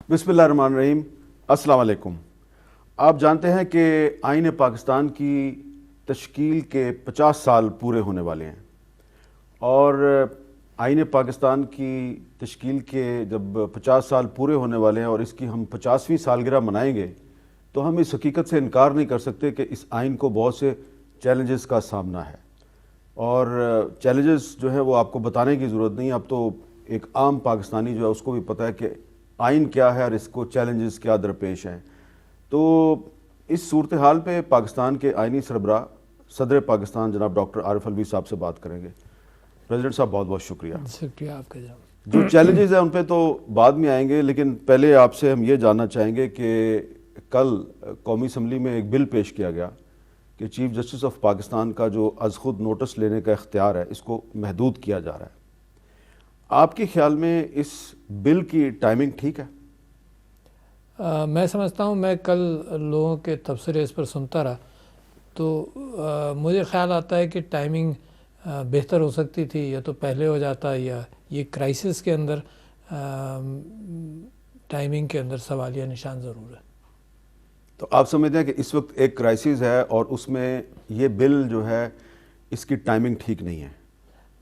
بسم اللہ الرحمن الرحیم. السلام علیکم. آپ جانتے ہیں کہ آئین پاکستان کی تشکیل کے 50 سال پورے ہونے والے ہیں، اور آئین پاکستان کی تشکیل کے جب 50 سال پورے ہونے والے ہیں اور اس کی ہم 50ویں سالگرہ منائیں گے تو ہم اس حقیقت سے انکار نہیں کر سکتے کہ اس آئین کو بہت سے چیلنجز کا سامنا ہے، اور چیلنجز جو ہے وہ آپ کو بتانے کی ضرورت نہیں. اب تو ایک عام پاکستانی جو ہے اس کو بھی پتہ ہے کہ آئین کیا ہے اور اس کو چیلنجز کیا درپیش ہیں. تو اس صورتحال پہ پاکستان کے آئینی سربراہ صدر پاکستان جناب ڈاکٹر عارف الوی صاحب سے بات کریں گے. پریزیڈنٹ صاحب بہت بہت شکریہ. شکریہ آپ کا جناب. جو چیلنجز ہیں ان پہ تو بعد میں آئیں گے، لیکن پہلے آپ سے ہم یہ جاننا چاہیں گے کہ کل قومی اسمبلی میں ایک بل پیش کیا گیا کہ چیف جسٹس آف پاکستان کا جو از خود نوٹس لینے کا اختیار ہے اس کو محدود کیا جا رہا ہے. آپ کے خیال میں اس بل کی ٹائمنگ ٹھیک ہے؟ میں سمجھتا ہوں، میں کل لوگوں کے تبصرے اس پر سنتا رہا تو مجھے خیال آتا ہے کہ ٹائمنگ بہتر ہو سکتی تھی، یا تو پہلے ہو جاتا، یا یہ کرائسس کے اندر ٹائمنگ کے اندر سوالیہ نشان ضرور ہے. تو آپ سمجھتے ہیں کہ اس وقت ایک کرائسس ہے اور اس میں یہ بل جو ہے اس کی ٹائمنگ ٹھیک نہیں ہے؟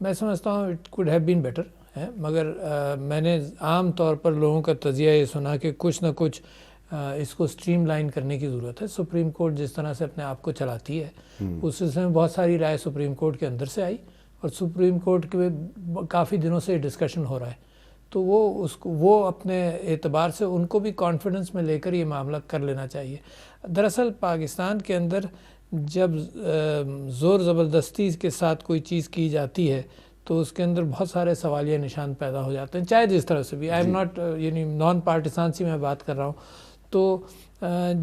میں سمجھتا ہوں it could have been better ہے، مگر میں نے عام طور پر لوگوں کا تجزیہ یہ سنا کہ کچھ نہ کچھ اس کو سٹریم لائن کرنے کی ضرورت ہے. سپریم کورٹ جس طرح سے اپنے آپ کو چلاتی ہے اس سلسلے میں بہت ساری رائے سپریم کورٹ کے اندر سے آئی، اور سپریم کورٹ کے کافی دنوں سے ڈسکشن ہو رہا ہے. تو وہ اپنے اعتبار سے ان کو بھی کانفیڈنس میں لے کر یہ معاملہ کر لینا چاہیے. دراصل پاکستان کے اندر جب زور زبردستی کے ساتھ کوئی چیز کی جاتی ہے تو اس کے اندر بہت سارے سوالیہ نشان پیدا ہو جاتے ہیں، چاہے جس طرح سے بھی. آئی ایم ناٹ یعنی نان پارٹیسان سی میں بات کر رہا ہوں. تو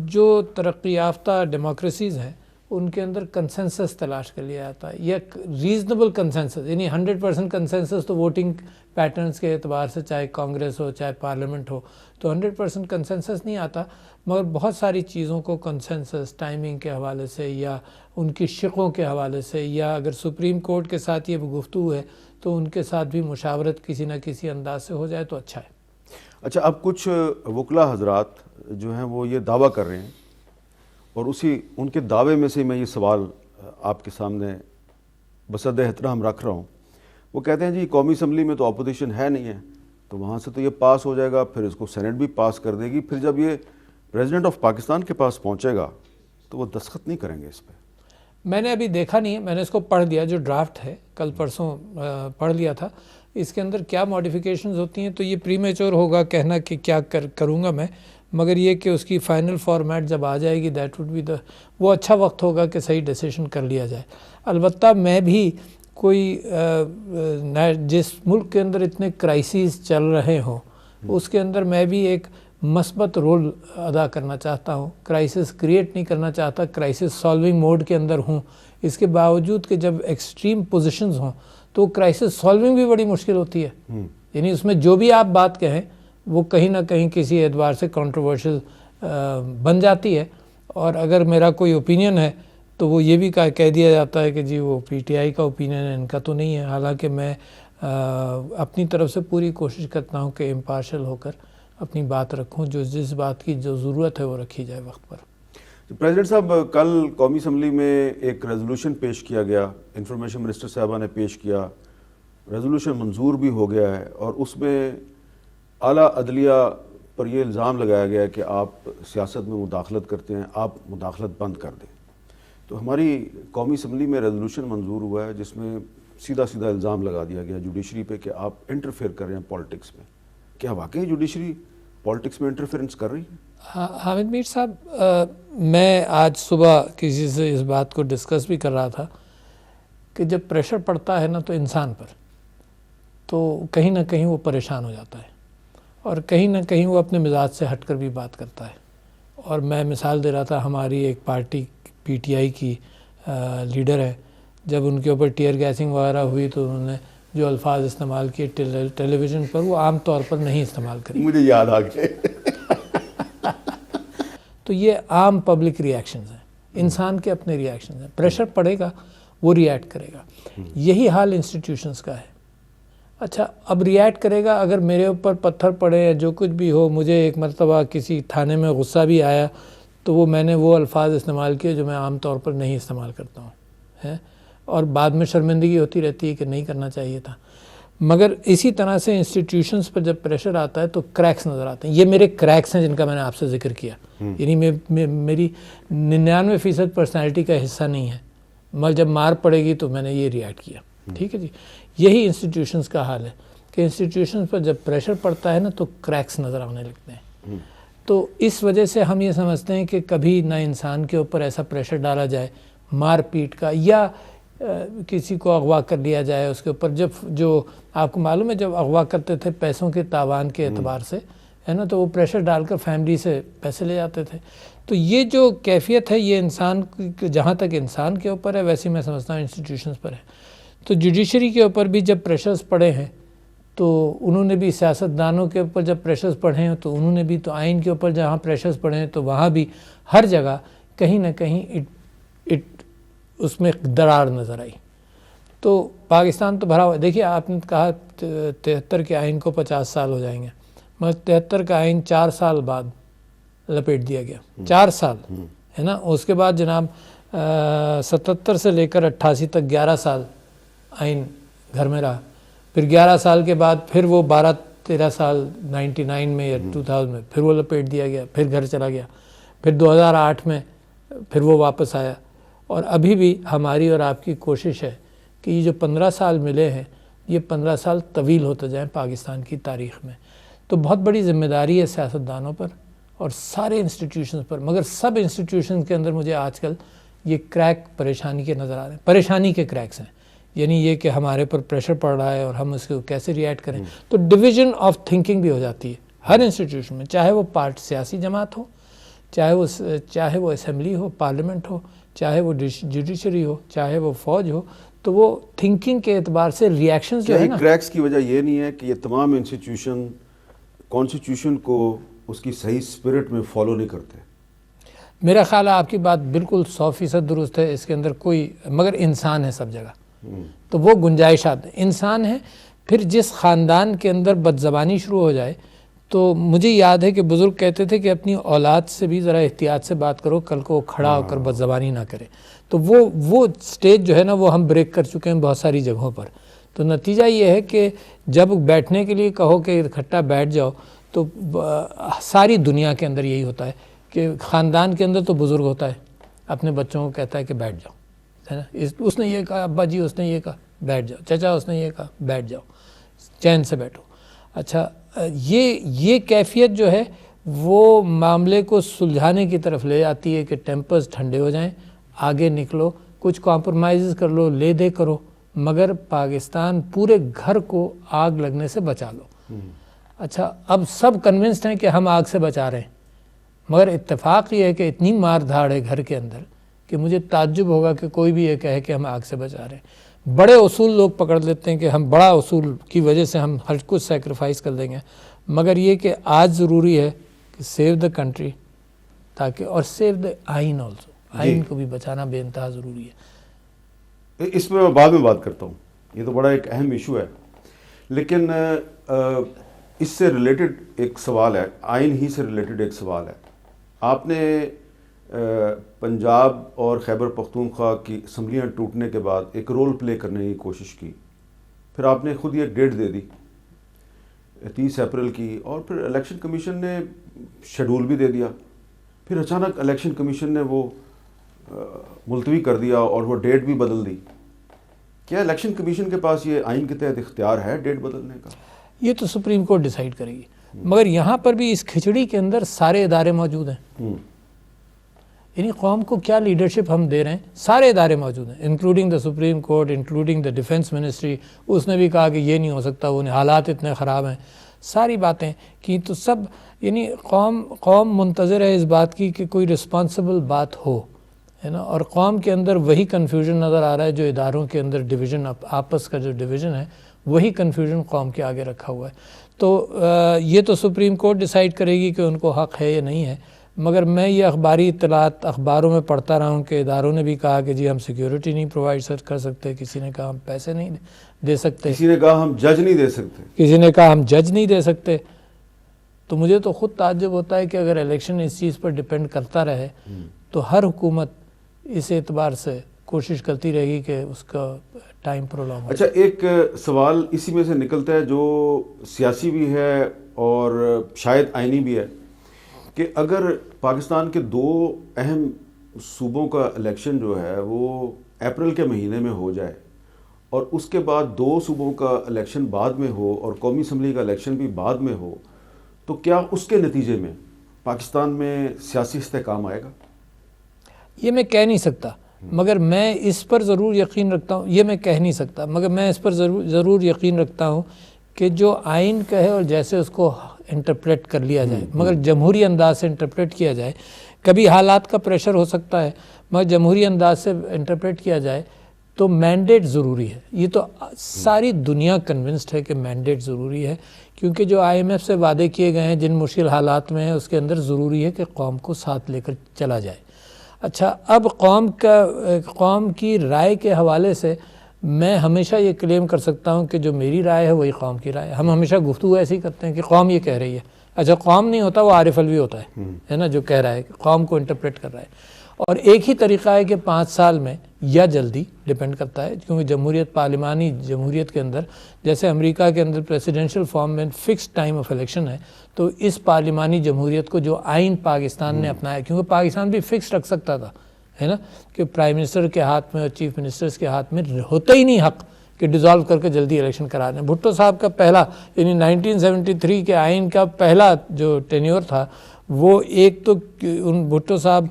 جو ترقی یافتہ ڈیموکریسیز ہیں ان کے اندر کنسنسس تلاش کر لیا جاتا ہے، یا ریزنیبل کنسنسس، یعنی 100% کنسنسس تو ووٹنگ پیٹرنز کے اعتبار سے چاہے کانگریس ہو چاہے پارلیمنٹ ہو تو 100% کنسنسس نہیں آتا، مگر بہت ساری چیزوں کو کنسنسس ٹائمنگ کے حوالے سے یا ان کی شقوں کے حوالے سے، یا اگر سپریم کورٹ کے ساتھ یہ گفتگو ہے تو ان کے ساتھ بھی مشاورت کسی نہ کسی انداز سے ہو جائے تو اچھا ہے. اچھا، اب کچھ وکلا حضرات جو ہیں وہ یہ دعویٰ کر رہے ہیں، اور ان کے دعوے میں سے میں یہ سوال آپ کے سامنے بصد احترام رکھ رہا ہوں. وہ کہتے ہیں جی قومی اسمبلی میں تو اپوزیشن ہے نہیں ہے، تو وہاں سے تو یہ پاس ہو جائے گا، پھر اس کو سینٹ بھی پاس کر دے گی، پھر جب یہ پریزیڈنٹ آف پاکستان کے پاس پہنچے گا تو وہ دستخط نہیں کریں گے اس پہ. میں نے ابھی دیکھا نہیں ہے، میں نے اس کو پڑھ لیا، جو ڈرافٹ ہے کل پرسوں پڑھ لیا تھا. اس کے اندر کیا ماڈیفیکیشنز ہوتی ہیں تو یہ پری میچور ہوگا کہنا کہ کیا کروں گا میں، مگر یہ کہ اس کی فائنل فارمیٹ جب آ جائے گی دیٹ وڈ بی وہ اچھا وقت ہوگا کہ صحیح ڈیسیشن کر لیا جائے. البتہ میں بھی کوئی جس ملک کے اندر اتنے کرائسیز چل رہے ہوں اس کے اندر میں بھی ایک مثبت رول ادا کرنا چاہتا ہوں. کرائسس کریٹ نہیں کرنا چاہتا، کرائسس سالونگ موڈ کے اندر ہوں. اس کے باوجود کہ جب ایکسٹریم پوزیشنز ہوں تو کرائسس سالونگ بھی بڑی مشکل ہوتی ہے. یعنی اس میں جو بھی آپ بات کہیں وہ کہیں نہ کہیں کسی اعتبار سے کنٹروورشل بن جاتی ہے، اور اگر میرا کوئی اوپینین ہے تو وہ یہ بھی کہہ دیا جاتا ہے کہ جی وہ پی ٹی آئی کا اوپینین ہے، ان کا تو نہیں ہے. حالانکہ میں اپنی طرف سے پوری کوشش کرتا ہوں کہ امپارشل ہو کر اپنی بات رکھوں، جس بات کی جو ضرورت ہے وہ رکھی جائے وقت پر. پریزیڈنٹ صاحب، کل قومی اسمبلی میں ایک ریزولوشن پیش کیا گیا، انفارمیشن منسٹر صاحبہ نے پیش کیا، ریزولوشن منظور بھی ہو گیا ہے، اور اس میں اعلیٰ عدلیہ پر یہ الزام لگایا گیا ہے کہ آپ سیاست میں مداخلت کرتے ہیں، آپ مداخلت بند کر دیں. تو ہماری قومی اسمبلی میں ریزولوشن منظور ہوا ہے جس میں سیدھا الزام لگا دیا گیا جوڈیشری پہ کہ آپ انٹرفیئر کر رہے ہیں پالیٹکس میں. کیا واقعی جوڈیشری پالیٹکس میں انٹرفیئرنس کر رہی ہے؟ حامد میر صاحب، میں آج صبح کسی سے اس بات کو ڈسکس بھی کر رہا تھا کہ جب پریشر پڑتا ہے نا تو انسان پر، تو کہیں نہ کہیں وہ پریشان ہو جاتا ہے، اور کہیں نہ کہیں وہ اپنے مزاج سے ہٹ کر بھی بات کرتا ہے. اور میں مثال دے رہا تھا، ہماری ایک پارٹی پی ٹی آئی کی لیڈر ہے، جب ان کے اوپر ٹیئر گیسنگ وغیرہ ہوئی تو انہوں نے جو الفاظ استعمال کیے ٹیلی ویژن پر وہ عام طور پر نہیں استعمال کرے. مجھے یاد آ گئے. تو یہ عام پبلک ریاکشنز ہیں، انسان کے اپنے ریاکشنز ہیں. پریشر پڑے گا وہ ریئیکٹ کرے گا. یہی حال انسٹیٹیوشنز کا ہے. اچھا اب ریئیکٹ کرے گا اگر میرے اوپر پتھر پڑے یا جو کچھ بھی ہو. مجھے ایک مرتبہ کسی تھانے میں غصہ بھی آیا تو میں نے وہ الفاظ استعمال کیے جو میں عام طور پر نہیں استعمال کرتا ہوں اور بعد میں شرمندگی ہوتی رہتی ہے کہ نہیں کرنا چاہیے تھا. مگر اسی طرح سے انسٹیٹیوشنز پر جب پریشر آتا ہے تو کریکس نظر آتے ہیں. یہ میرے کریکس ہیں جن کا میں نے آپ سے ذکر کیا. یعنی میری 99% پرسنالٹی کا حصہ نہیں ہے. مگر جب مار پڑے گی تو میں نے یہ ریئیکٹ کیا. ٹھیک ہے جی. یہی انسٹیٹیوشنز کا حال ہے کہ انسٹیٹیوشنز پر جب پریشر پڑتا ہے نا تو کریکس نظر آنے لگتے ہیں. تو اس وجہ سے ہم یہ سمجھتے ہیں کہ کبھی نہ انسان کے اوپر ایسا پریشر ڈالا جائے مار پیٹ کا, یا کسی کو اغوا کر لیا جائے اس کے اوپر. جو آپ کو معلوم ہے جب اغوا کرتے تھے پیسوں کے تاوان کے اعتبار سے ہے نا, تو وہ پریشر ڈال کر فیملی سے پیسے لے جاتے تھے. تو یہ جو کیفیت ہے یہ انسان جہاں تک انسان کے اوپر ہے ویسے میں سمجھتا ہوں انسٹیٹیوشنز پر ہے. تو جوڈیشری کے اوپر بھی جب پریشرز پڑے ہیں تو انہوں نے بھی, سیاستدانوں کے اوپر جب پریشرز پڑھے ہیں تو انہوں نے بھی, تو آئین کے اوپر جہاں پریشرز پڑھے ہیں تو وہاں بھی ہر جگہ کہیں نہ کہیں اس میں درار نظر آئی. تو پاکستان تو بھرا ہوا. دیکھیے آپ نے کہا 73 کے آئین کو 50 سال ہو جائیں گے, مگر 73 کا آئین 4 سال بعد لپیٹ دیا گیا. 4 سال ہے نا. اس کے بعد جناب 77 سے لے کر 88 تک 11 سال آئین گھر میں رہا. پھر 11 سال کے بعد پھر وہ 12-13 سال 99 میں یا 2000 میں پھر وہ لپیٹ دیا گیا, پھر گھر چلا گیا. پھر 2008 میں پھر وہ واپس آیا. اور ابھی بھی ہماری اور آپ کی کوشش ہے کہ یہ جو 15 سال ملے ہیں یہ 15 سال طویل ہوتے جائیں پاکستان کی تاریخ میں. تو بہت بڑی ذمہ داری ہے سیاستدانوں پر اور سارے انسٹیٹیوشنز پر. مگر سب انسٹیٹیوشنز کے اندر مجھے آج کل یہ کریک پریشانی کے نظر آ رہے ہیں. پریشانی کے کریکس ہیں, یعنی یہ کہ ہمارے پر پریشر پڑ رہا ہے اور ہم اس کو کیسے ریئیکٹ کریں. تو ڈویژن آف تھنکنگ بھی ہو جاتی ہے ہر انسٹیٹیوشن میں, چاہے وہ سیاسی جماعت ہو, چاہے وہ اسمبلی ہو, پارلیمنٹ ہو, چاہے وہ جوڈیشری ہو, چاہے وہ فوج ہو. تو وہ تھنکنگ کے اعتبار سے ریئیکشنز جو ہے نا, کریکس کی وجہ یہ نہیں ہے کہ یہ تمام انسٹیٹیوشن کانسٹیٹیوشن کو اس کی صحیح اسپرٹ میں فالو نہیں کرتے. میرا خیال ہے آپ کی بات بالکل 100% درست ہے. اس کے اندر کوئی, مگر انسان ہے سب جگہ, تو وہ گنجائشات انسان ہے. پھر جس خاندان کے اندر بدزبانی شروع ہو جائے, تو مجھے یاد ہے کہ بزرگ کہتے تھے کہ اپنی اولاد سے بھی ذرا احتیاط سے بات کرو, کل کو وہ کھڑا ہو کر بدزبانی نہ کرے. تو وہ سٹیج جو ہے نا وہ ہم بریک کر چکے ہیں بہت ساری جگہوں پر. تو نتیجہ یہ ہے کہ جب بیٹھنے کے لیے کہو کہ اکٹھا بیٹھ جاؤ, تو ساری دنیا کے اندر یہی ہوتا ہے کہ خاندان کے اندر تو بزرگ ہوتا ہے, اپنے بچوں کو کہتا ہے کہ بیٹھ جاؤ, ہے نا. اس نے یہ کہا, ابا جی اس نے یہ کہا, بیٹھ جاؤ. چچا اس نے یہ کہا, بیٹھ جاؤ, چین سے بیٹھو. اچھا یہ کیفیت جو ہے وہ معاملے کو سلجھانے کی طرف لے جاتی ہے کہ ٹیمپرز ٹھنڈے ہو جائیں, آگے نکلو, کچھ کمپرومائز کر لو, لے دے کرو, مگر پاکستان پورے گھر کو آگ لگنے سے بچا لو. اچھا اب سب کنونسڈ ہیں کہ ہم آگ سے بچا رہے ہیں, مگر اتفاق یہ ہے کہ اتنی مار دھاڑ ہے گھر کے اندر کہ مجھے تعجب ہوگا کہ کوئی بھی یہ کہے کہ ہم آگ سے بچا رہے ہیں. بڑے اصول لوگ پکڑ لیتے ہیں کہ ہم بڑا اصول کی وجہ سے ہم ہر کچھ سیکریفائز کر دیں گے, مگر یہ کہ آج ضروری ہے کہ سیو دا کنٹری, تاکہ اور سیو دا آئین آلسو, آئین کو بھی بچانا بے انتہا ضروری ہے. اس میں بعد میں بات کرتا ہوں, یہ تو بڑا ایک اہم ایشو ہے. لیکن اس سے ریلیٹڈ ایک سوال ہے, آئین ہی سے ریلیٹڈ ایک سوال ہے. آپ نے پنجاب اور خیبر پختونخوا کی اسمبلیاں ٹوٹنے کے بعد ایک رول پلے کرنے کی کوشش کی, پھر آپ نے خود یہ ڈیٹ دے دی 30 اپریل کی, اور پھر الیکشن کمیشن نے شیڈول بھی دے دیا. پھر اچانک الیکشن کمیشن نے وہ ملتوی کر دیا اور وہ ڈیٹ بھی بدل دی. کیا الیکشن کمیشن کے پاس یہ آئین کے تحت اختیار ہے ڈیٹ بدلنے کا؟ یہ تو سپریم کورٹ ڈیسائیڈ کرے گی, مگر یہاں پر بھی اس کھچڑی کے اندر سارے ادارے موجود ہیں. یعنی قوم کو کیا لیڈرشپ ہم دے رہے ہیں, سارے ادارے موجود ہیں, including the Supreme Court, including the defence ministry. اس نے بھی کہا کہ یہ نہیں ہو سکتا, وہ حالات اتنے خراب ہیں, ساری باتیں کی. تو سب یعنی قوم منتظر ہے اس بات کی کہ کوئی رسپانسبل بات ہو, ہے نا. اور قوم کے اندر وہی کنفیوژن نظر آ رہا ہے جو اداروں کے اندر ڈویژن, آپس کا جو ڈویژن ہے وہی کنفیوژن قوم کے آگے رکھا ہوا ہے. تو یہ تو سپریم کورٹ ڈیسائیڈ کرے گی کہ ان کو حق ہے یا نہیں ہے, مگر میں یہ اخباری اطلاعات اخباروں میں پڑھتا رہا ہوں کہ اداروں نے بھی کہا کہ جی ہم سیکیورٹی نہیں پرووائڈ کر سکتے، کسی نے کہا ہم پیسے نہیں دے سکتے، کسی نے کہا ہم جج نہیں دے سکتے، کسی نے کہا ہم جج نہیں دے سکتے. تو مجھے تو خود تعجب ہوتا ہے کہ اگر الیکشن اس چیز پر ڈیپینڈ کرتا رہے تو ہر حکومت اس اعتبار سے کوشش کرتی رہے گی کہ اس کا ٹائم پرولونگ ہو. اچھا، ایک سوال اسی میں سے نکلتا ہے جو سیاسی بھی ہے اور شاید آئینی بھی ہے کہ اگر پاکستان کے دو اہم صوبوں کا الیکشن جو ہے وہ اپریل کے مہینے میں ہو جائے اور اس کے بعد دو صوبوں کا الیکشن بعد میں ہو اور قومی اسمبلی کا الیکشن بھی بعد میں ہو، تو کیا اس کے نتیجے میں پاکستان میں سیاسی استحکام آئے گا؟ یہ میں کہہ نہیں سکتا، مگر میں اس پر ضرور یقین رکھتا ہوں. یہ میں کہہ نہیں سکتا مگر میں اس پر ضرور یقین رکھتا ہوں کہ جو آئین کا ہے اور جیسے اس کو انٹرپریٹ کر لیا جائے، مگر جمہوری انداز سے انٹرپریٹ کیا جائے. کبھی حالات کا پریشر ہو سکتا ہے مگر جمہوری انداز سے انٹرپریٹ کیا جائے تو مینڈیٹ ضروری ہے. یہ تو ساری دنیا کنونسڈ ہے کہ مینڈیٹ ضروری ہے، کیونکہ جو IMF سے وعدے کیے گئے ہیں جن مشکل حالات میں ہیں اس کے اندر ضروری ہے کہ قوم کو ساتھ لے کر چلا جائے. اچھا، اب قوم کی رائے کے حوالے سے میں ہمیشہ یہ کلیم کر سکتا ہوں کہ جو میری رائے ہے وہی قوم کی رائے ہے. ہم ہمیشہ گفتگو ایسی کرتے ہیں کہ قوم یہ کہہ رہی ہے. اچھا، قوم نہیں ہوتا، وہ عارف الوی ہوتا ہے نا، جو کہہ رہا ہے کہ قوم کو انٹرپریٹ کر رہا ہے. اور ایک ہی طریقہ ہے کہ 5 سال میں یا جلدی، ڈیپینڈ کرتا ہے، کیونکہ جمہوریت، پارلیمانی جمہوریت کے اندر جیسے امریکہ کے اندر پریسیڈنشل فارم میں فکس ٹائم آف الیکشن ہے، تو اس پارلیمانی جمہوریت کو جو آئین پاکستان نے اپنایا، کیونکہ پاکستان بھی فکس رکھ سکتا تھا، ہے نا، کہ پرائم منسٹر کے ہاتھ میں اور چیف منسٹرز کے ہاتھ میں ہوتا ہی نہیں حق کہ ڈیزالو کر کے جلدی الیکشن کرا دیں. بھٹو صاحب کا پہلا یعنی 1973 کے آئین کا پہلا جو ٹینیور تھا وہ ایک تو ان بھٹو صاحب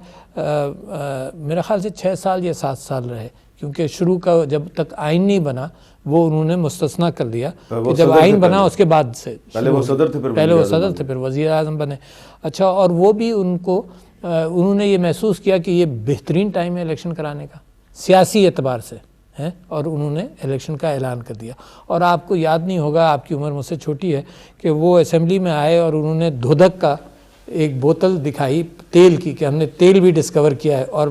میرے خیال سے 6 سال یا 7 سال رہے، کیونکہ شروع کا جب تک آئین نہیں بنا وہ انہوں نے مستثنا کر دیا کہ جب آئین بنا اس کے بعد سے. پہلے وہ صدر تھے پھر وزیر اعظم بنے. اچھا، اور وہ بھی انہوں نے یہ محسوس کیا کہ یہ بہترین ٹائم ہے الیکشن کرانے کا سیاسی اعتبار سے، اور انہوں نے الیکشن کا اعلان کر دیا. اور آپ کو یاد نہیں ہوگا، آپ کی عمر مجھ سے چھوٹی ہے، کہ وہ اسمبلی میں آئے اور انہوں نے دھودک کا ایک بوتل دکھائی تیل کی کہ ہم نے تیل بھی ڈسکور کیا ہے، اور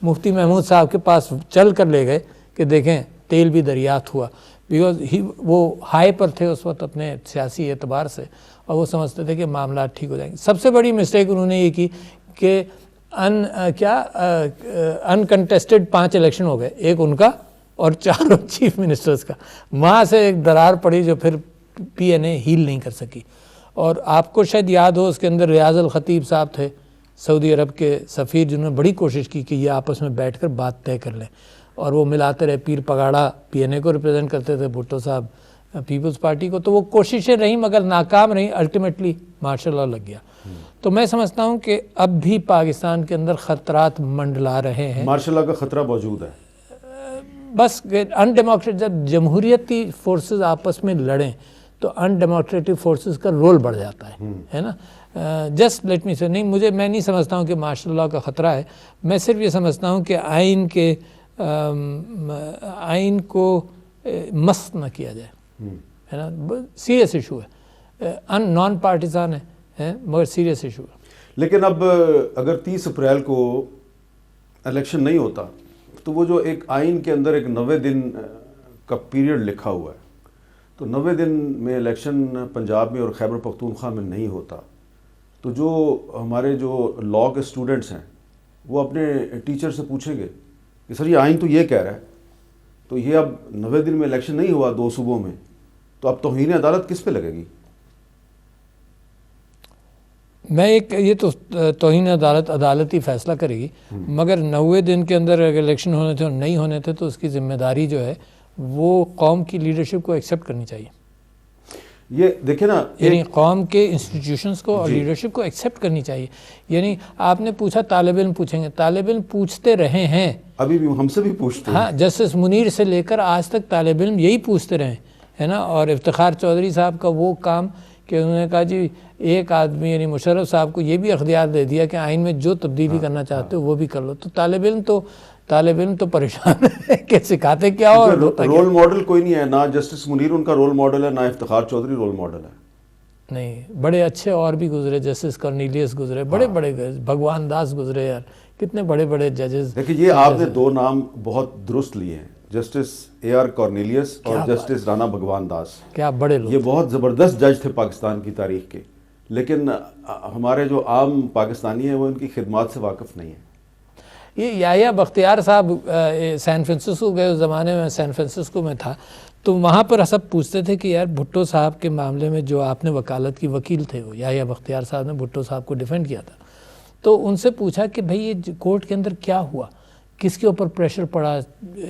مفتی محمود صاحب کے پاس چل کر لے گئے کہ دیکھیں تیل بھی دریافت ہوا، بیکاز وہ ہائی پر تھے اس وقت اپنے سیاسی اعتبار سے، اور وہ سمجھتے تھے کہ معاملات ٹھیک ہو جائیں گے. سب سے بڑی مسٹیک انہوں نے یہ کی کہ انکنٹیسٹڈ 5 الیکشن ہو گئے، ایک ان کا اور 4 چیف منسٹرز کا. وہاں سے ایک درار پڑی جو پھر PNA ہیل نہیں کر سکی. اور آپ کو شاید یاد ہو اس کے اندر ریاض الخطیب صاحب تھے، سعودی عرب کے سفیر، جنہوں نے بڑی کوشش کی کہ یہ آپس میں بیٹھ کر بات طے کر لیں، اور وہ ملاتے رہے. پیر پگاڑا PNA کو ریپرزینٹ کرتے تھے، بھٹو صاحب پیپلز پارٹی کو. تو وہ کوششیں رہیں مگر ناکام رہیں، الٹیمیٹلی مارشل لا لگ گیا. تو میں سمجھتا ہوں کہ اب بھی پاکستان کے اندر خطرات منڈلا رہے ہیں. مارشل لا کا خطرہ موجود ہے. بس ان ڈیموکریٹ جب جمہوریتی فورسز آپس میں لڑیں تو ان ڈیموکریٹک فورسز کا رول بڑھ جاتا ہے نا. جسٹ لیٹ می سے نہیں، میں نہیں سمجھتا ہوں کہ مارشل لا کا خطرہ ہے. میں صرف یہ سمجھتا ہوں کہ آئین کو مست نہ کیا جائے، ہے نا. سیریس ایشو ہے، نان پارٹیزان ہے مگر سیریس ایشو ہے. لیکن اب اگر 30 اپریل کو الیکشن نہیں ہوتا تو وہ جو ایک آئین کے اندر ایک 90 دن کا پیریڈ لکھا ہوا ہے، تو 90 دن میں الیکشن پنجاب میں اور خیبر پختونخوا میں نہیں ہوتا، تو جو ہمارے جو لاء کے اسٹوڈنٹس ہیں وہ اپنے ٹیچر سے پوچھیں گے کہ سر یہ آئین تو یہ کہہ رہا ہے، تو یہ اب 90 دن میں الیکشن نہیں ہوا 2 صوبوں میں، تو اب توہین عدالت کس پہ لگے گی؟ یہ تو توہین عدالت ہی فیصلہ کرے گی، مگر 90 دن کے اندر اگر الیکشن ہونے تھے اور نہیں ہونے تھے تو اس کی ذمہ داری جو ہے وہ قوم کی لیڈرشپ کو ایکسیپٹ کرنی چاہیے. یہ دیکھیں نا، یعنی قوم کے انسٹیٹیوشنز کو اور لیڈرشپ کو ایکسیپٹ کرنی چاہیے. یعنی آپ نے پوچھا طالب علم پوچھیں گے، طالب علم پوچھتے رہے ہیں، ابھی بھی ہم سے بھی پوچھتے ہیں. ہاں، جسٹس منیر سے لے کر آج تک طالب علم یہی پوچھتے رہے، ہے نا. اور افتخار چودھری صاحب کا وہ کام کہ انہوں نے کہا جی ایک آدمی یعنی مشرف صاحب کو یہ بھی اختیار دے دیا کہ آئین میں جو تبدیلی کرنا چاہتے ہو وہ بھی کر لو. تو طالب علم تو پریشان ہے کہ سکھاتے کیا اور رول ماڈل کوئی نہیں ہے، نہ جسٹس منیر ان کا رول ماڈل ہے، نہ افتخار چودھری رول ماڈل ہے. نہیں بڑے اچھے اور بھی گزرے, جسٹس کارنیلیس گزرے, بڑے بڑے بھگوان داس گزرے یار, کتنے بڑے بڑے ججز. دیکھیں یہ آپ نے دو نام بہت درست لیے ہیں, جسٹس اے آر کارنیلیس اور جسٹس رانا بھگوان داس. کیا بڑے لوگ, یہ بہت زبردست جج تھے پاکستان کی تاریخ کے, لیکن ہمارے جو عام پاکستانی ہیں وہ ان کی خدمات سے واقف نہیں ہیں. یہ یحییٰ بختیار صاحب سین فرانسسکو گئے, اس زمانے میں سین فرانسسکو میں تھا, تو وہاں پر سب پوچھتے تھے کہ یار بھٹو صاحب کے معاملے میں جو آپ نے وکالت کی, وکیل تھے وہ یحییٰ بختیار صاحب نے بھٹو صاحب کو ڈیفینڈ کیا تھا, تو ان سے پوچھا کہ بھئی یہ کورٹ کے اندر کیا ہوا, کس کے اوپر پریشر پڑا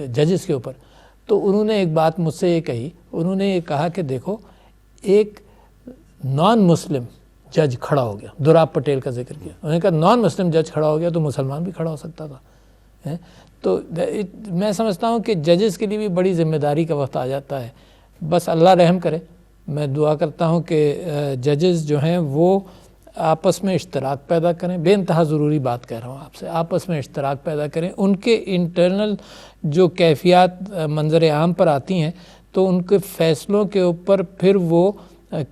ججز کے اوپر. تو انہوں نے ایک بات مجھ سے یہ کہی, انہوں نے یہ کہا کہ دیکھو ایک نان مسلم جج کھڑا ہو گیا, دوراب پٹیل کا ذکر کیا, انہوں نے کہا نان مسلم جج کھڑا ہو گیا تو مسلمان بھی کھڑا ہو سکتا تھا. تو میں سمجھتا ہوں کہ ججز کے لیے بھی بڑی ذمہ داری کا وقت آ جاتا ہے, بس اللہ رحم کرے. میں دعا کرتا ہوں کہ ججز جو ہیں وہ آپس میں اشتراک پیدا کریں, بے انتہا ضروری بات کہہ رہا ہوں آپ سے, آپس میں اشتراک پیدا کریں. ان کے انٹرنل جو کیفیات منظر عام پر آتی ہیں تو ان کے فیصلوں کے اوپر پھر وہ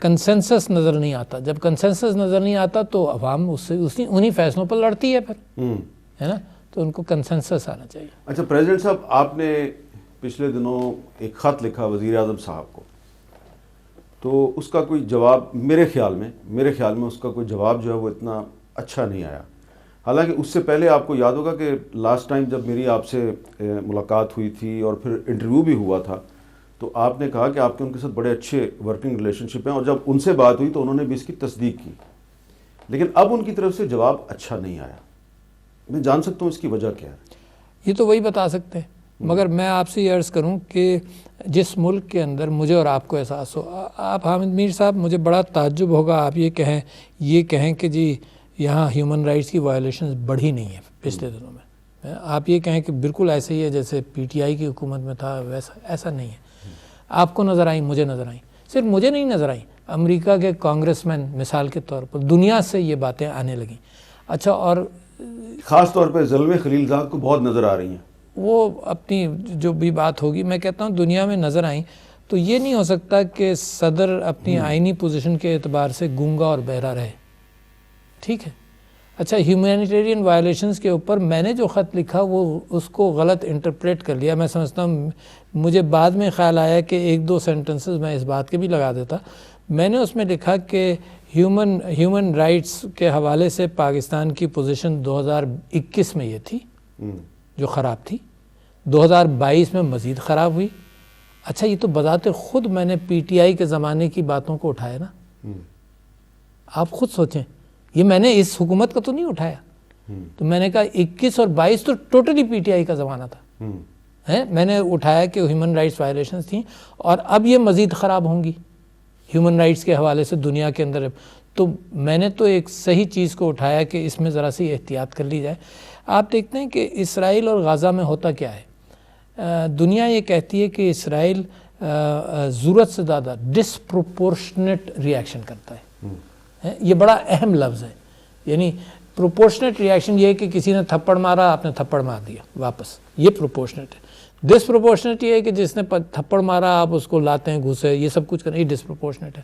کنسنسس نظر نہیں آتا. جب کنسنسس نظر نہیں آتا تو عوام اس سے انہی فیصلوں پر لڑتی ہے پھر, ہے نا, تو ان کو کنسنسس آنا چاہیے. اچھا پریزیڈنٹ صاحب, آپ نے پچھلے دنوں ایک خط لکھا وزیر اعظم صاحب کو, تو اس کا کوئی جواب میرے خیال میں اس کا کوئی جواب جو ہے وہ اتنا اچھا نہیں آیا. حالانکہ اس سے پہلے آپ کو یاد ہوگا کہ لاسٹ ٹائم جب میری آپ سے ملاقات ہوئی تھی اور پھر انٹرویو بھی ہوا تھا, تو آپ نے کہا کہ آپ کے ان کے ساتھ بڑے اچھے ورکنگ ریلیشن شپ ہیں, اور جب ان سے بات ہوئی تو انہوں نے بھی اس کی تصدیق کی. لیکن اب ان کی طرف سے جواب اچھا نہیں آیا. میں جان سکتا ہوں اس کی وجہ کیا ہے؟ یہ تو وہی بتا سکتے ہیں, مگر میں آپ سے یہ عرض کروں کہ جس ملک کے اندر مجھے اور آپ کو احساس ہو, آپ حامد میر صاحب مجھے بڑا تعجب ہوگا آپ یہ کہیں کہ جی یہاں ہیومن رائٹس کی وائلیشنز بڑھی نہیں ہیں پچھلے دنوں میں. آپ یہ کہیں کہ بالکل ایسے ہی ہے جیسے پی ٹی آئی کی حکومت میں تھا, ویسا ایسا نہیں ہے. آپ کو نظر آئیں, مجھے نظر آئیں, صرف مجھے نہیں نظر آئیں, امریکہ کے کانگریس مین مثال کے طور پر دنیا سے یہ باتیں آنے لگیں. اچھا, اور خاص طور پہ زلمے خلیلزاد کو بہت نظر آ رہی ہیں. وہ اپنی جو بھی بات ہوگی, میں کہتا ہوں دنیا میں نظر آئیں, تو یہ نہیں ہو سکتا کہ صدر اپنی آئینی پوزیشن کے اعتبار سے گونگا اور بہرا رہے. ٹھیک ہے. اچھا, ہیومینیٹیرین وائلیشنز کے اوپر میں نے جو خط لکھا وہ اس کو غلط انٹرپریٹ کر لیا. میں سمجھتا ہوں, مجھے بعد میں خیال آیا کہ ایک دو سینٹنسز میں اس بات کے بھی لگا دیتا. میں نے اس میں لکھا کہ ہیومن رائٹس کے حوالے سے پاکستان کی پوزیشن 2021 میں یہ تھی جو خراب تھی, 2022 میں مزید خراب ہوئی. اچھا, یہ تو بذات خود میں نے پی ٹی آئی کے زمانے کی باتوں کو اٹھایا نا. آپ خود سوچیں, یہ میں نے اس حکومت کا تو نہیں اٹھایا. تو میں نے کہا 21 اور 22 تو ٹوٹلی پی ٹی آئی کا زمانہ تھا. میں نے اٹھایا کہ ہیومن رائٹس وائلیشنز تھیں, اور اب یہ مزید خراب ہوں گی ہیومن رائٹس کے حوالے سے دنیا کے اندر. تو میں نے تو ایک صحیح چیز کو اٹھایا کہ اس میں ذرا سی احتیاط کر لی جائے. آپ دیکھتے ہیں کہ اسرائیل اور غزہ میں ہوتا کیا ہے. دنیا یہ کہتی ہے کہ اسرائیل ضرورت سے زیادہ ڈسپروپورشنیٹ ریاکشن کرتا ہے. یہ بڑا اہم لفظ ہے. یعنی پروپورشنیٹ ریاکشن یہ ہے کہ کسی نے تھپڑ مارا, آپ نے تھپڑ مار دیا واپس, یہ پروپورشنیٹ ہے. ڈسپروپورشنیٹ یہ ہے کہ جس نے تھپڑ مارا آپ اس کو لاتے ہیں گھسے, یہ سب کچھ کریں, یہ ڈسپروپورشنیٹ ہے.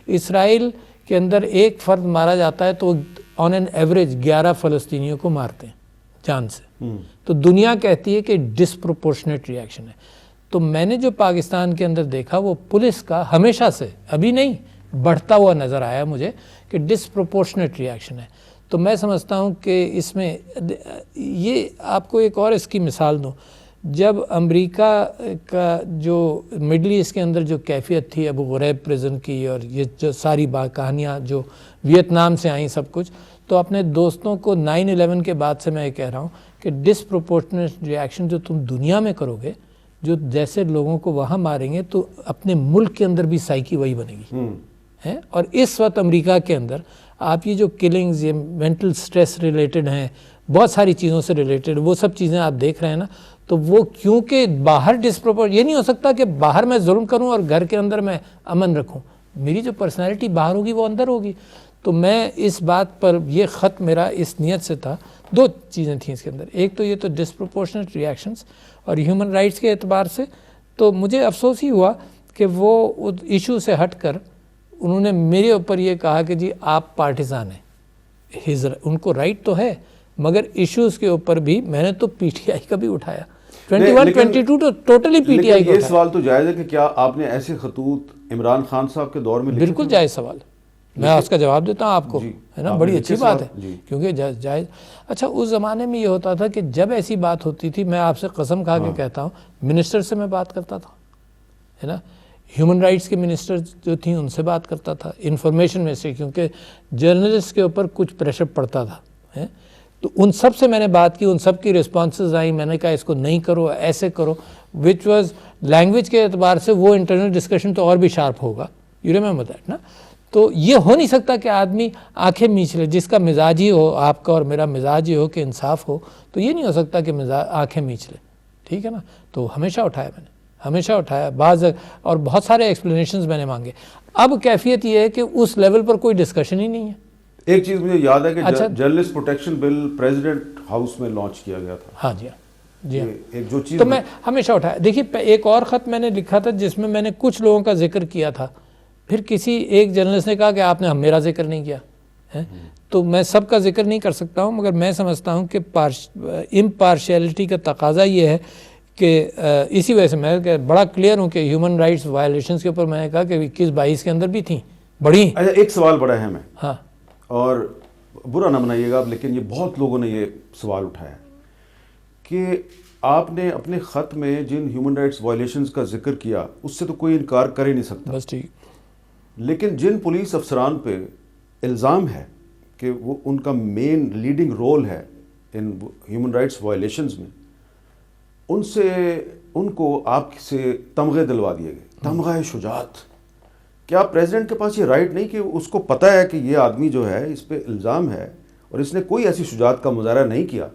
اسرائیل کے اندر ایک فرد مارا جاتا ہے تو آن این ایوریج 11 فلسطینیوں کو مارتے ہیں جان سے. تو دنیا کہتی ہے کہ ڈسپروپورشنیٹ ریاکشن ہے. تو میں نے جو پاکستان کے اندر دیکھا وہ پولیس کا ہمیشہ سے, ابھی نہیں, بڑھتا ہوا نظر آیا مجھے کہ ڈسپروپورشنیٹ ریاکشن ہے. تو میں سمجھتا ہوں کہ اس میں یہ, آپ کو ایک اور اس کی مثال دوں, جب امریکہ کا جو مڈل ایسٹ کے اندر جو کیفیت تھی ابو غریب پریزن کی, اور یہ جو ساری کہانیاں جو ویتنام سے آئیں سب کچھ, تو اپنے دوستوں کو 9/11 کے بعد سے میں یہ کہہ رہا ہوں کہ ڈسپروپورشنیٹ ریاکشن جو تم دنیا میں کرو گے, جو جیسے لوگوں کو وہاں ماریں گے, تو اپنے ملک کے اندر بھی سائیکی وہی بنے گی. اور اس وقت امریکہ کے اندر آپ یہ جو کلنگز, یہ مینٹل سٹریس ریلیٹڈ ہیں, بہت ساری چیزوں سے ریلیٹڈ, وہ سب چیزیں آپ دیکھ رہے ہیں نا. تو وہ کیونکہ باہر یہ نہیں ہو سکتا کہ باہر میں ظلم کروں اور گھر کے اندر میں امن رکھوں. میری جو پرسنالٹی باہر ہوگی وہ اندر ہوگی. تو میں اس بات پر, یہ خط میرا اس نیت سے تھا. دو چیزیں تھیں اس کے اندر, ایک تو یہ تو ڈسپروپورشنیٹ ریاکشنز, اور ہیومن رائٹس کے اعتبار سے تو مجھے افسوس ہی ہوا کہ وہ ایشو سے ہٹ کر انہوں نے میرے اوپر یہ کہا کہ جی آپ پارٹیزان ہیں. ان کو رائٹ تو ہے مگر ایشوز کے اوپر بھی میں نے تو پی ٹی آئی کا بھی اٹھایا. 21-22 تو ٹوٹلی پی ٹی آئی کا. یہ سوال تو جائز ہے کہ کیا آپ نے ایسے خطوط عمران خان صاحب کے دور میں لکھے؟ بالکل جائز سوال. میں اس کا جواب دیتا ہوں آپ کو, ہے نا, بڑی اچھی بات ہے کیونکہ جائز. اچھا اس زمانے میں یہ ہوتا تھا کہ جب ایسی بات ہوتی تھی, میں آپ سے قسم کھا کے کہتا ہوں, منسٹر سے میں بات کرتا تھا, ہے نا, ہیومن رائٹس کے منسٹر جو تھیں ان سے بات کرتا تھا, انفارمیشن میں سے, کیونکہ جرنلسٹ کے اوپر کچھ پریشر پڑتا تھا, تو ان سب سے میں نے بات کی, ان سب کی رسپانسز آئیں. میں نے کہا اس کو نہیں کرو, ایسے کرو, وچ واز لینگویج کے اعتبار سے وہ انٹرنل ڈسکشن تو اور بھی شارپ ہوگا. یو ریممبر دیٹ نا. تو یہ ہو نہیں سکتا کہ آدمی آنکھیں میچ لے, جس کا مزاج ہی ہو, آپ کا اور میرا مزاج ہی ہو کہ انصاف ہو, تو یہ نہیں ہو سکتا کہ آنکھیں میچ لے. ٹھیک ہے نا. تو ہمیشہ اٹھایا میں نے, ہمیشہ اٹھایا, بعض اور بہت سارے ایکسپلینیشنز میں نے مانگے. اب کیفیت یہ ہے کہ اس لیول پر کوئی ڈسکشن ہی نہیں ہے. ایک چیز مجھے یاد ہے کہ journalist protection bill president house میں لانچ کیا گیا تھا. ہاں جی, جی ہاں. ایک جو چیز تو میں ہمیشہ اٹھایا. دیکھیے ایک اور خط میں نے لکھا تھا جس میں نے کچھ لوگوں کا ذکر کیا تھا, پھر کسی ایک جرنلسٹ نے کہا کہ آپ نے میرا ذکر نہیں کیا ہے. تو میں سب کا ذکر نہیں کر سکتا ہوں, مگر میں سمجھتا ہوں کہ امپارشیلٹی کا تقاضا یہ ہے کہ اسی وجہ سے میں بڑا کلیئر ہوں کہ ہیومن رائٹس وائلیشنز کے اوپر میں نے کہا کہ 21-22 کے اندر بھی تھیں بڑی. اچھا ایک سوال بڑا اہم ہے, ہاں, اور برا نہ منائیے گا آپ, لیکن یہ بہت لوگوں نے یہ سوال اٹھایا کہ آپ نے اپنے خط میں جن ہیومن رائٹس وائلیشنز کا ذکر کیا اس سے تو کوئی انکار کر ہی نہیں سکتا. بس ٹھیک. لیکن جن پولیس افسران پہ الزام ہے کہ وہ ان کا مین لیڈنگ رول ہے ان ہیومن رائٹس وائلیشنز میں, ان کو آپ سے تمغے دلوا دیے گئے, تمغہ شجاعت. کیا پریزیڈنٹ کے پاس یہ رائٹ نہیں کہ اس کو پتہ ہے کہ یہ آدمی جو ہے اس پہ الزام ہے اور اس نے کوئی ایسی شجاعت کا مظاہرہ نہیں کیا,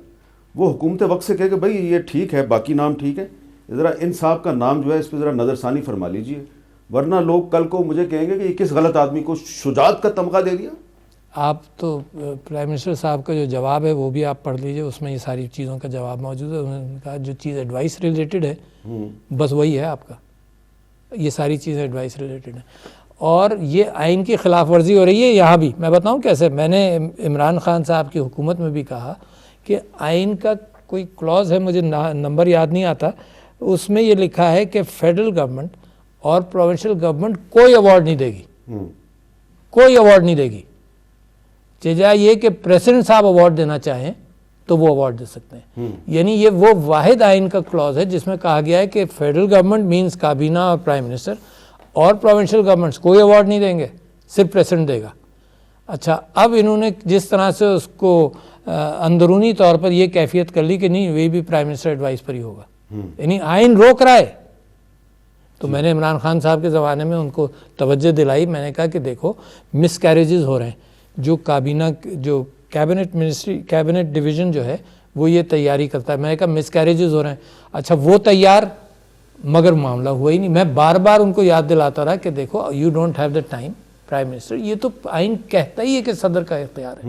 وہ حکومت وقت سے کہے کہ بھائی یہ ٹھیک ہے, باقی نام ٹھیک ہے, ذرا ان صاحب کا نام جو ہے اس پہ ذرا نظر ثانی فرما لیجئے, ورنہ لوگ کل کو مجھے کہیں گے کہ یہ کس غلط آدمی کو شجاعت کا تمغہ دے دیا. آپ تو پرائم منسٹر صاحب کا جو جواب ہے وہ بھی آپ پڑھ لیجئے, اس میں یہ ساری چیزوں کا جواب موجود ہے. انہوں نے کہا جو چیز ایڈوائس ریلیٹڈ ہے بس وہی ہے آپ کا, یہ ساری چیزیں ایڈوائس ریلیٹڈ ہیں. اور یہ آئین کی خلاف ورزی ہو رہی ہے یہاں بھی. میں بتاؤں کیسے, میں نے عمران خان صاحب کی حکومت میں بھی کہا کہ آئین کا کوئی کلوز ہے, مجھے نمبر یاد نہیں آتا, اس میں یہ لکھا ہے کہ فیڈرل گورنمنٹ اور پروونشل گورنمنٹ کوئی ایوارڈ نہیں دے گی, کوئی ایوارڈ نہیں دے گی. جائے یہ کہ پریزیڈنٹ صاحب ایوارڈ دینا چاہیں تو وہ ایوارڈ دے سکتے ہیں. یعنی یہ وہ واحد آئین کا کلوز ہے جس میں کہا گیا ہے کہ فیڈرل گورنمنٹ مینس کابینہ اور پرائم منسٹر, اور پروونشل گورنمنٹس کوئی ایوارڈ نہیں دیں گے, صرف پریزیڈنٹ دے گا. اچھا اب انہوں نے جس طرح سے اس کو اندرونی طور پر یہ کیفیت کر لی کہ نہیں یہ بھی پرائم منسٹر ایڈوائس پر ہی ہوگا, یعنی آئین روک رہا ہے. تو میں نے عمران خان صاحب کے زمانے میں ان کو توجہ دلائی, میں نے کہا کہ دیکھو مس کیریجز ہو رہے ہیں, جو کابینہ جو کیبنٹ منسٹری کیبنٹ ڈویژن جو ہے وہ یہ تیاری کرتا ہے. میں نے کہا مس کیریجز ہو رہے ہیں, اچھا وہ تیار, مگر معاملہ ہوا ہی نہیں. میں بار بار ان کو یاد دلاتا رہا کہ دیکھو you don't have the time prime minister, یہ تو آئین کہتا ہی ہے کہ صدر کا اختیار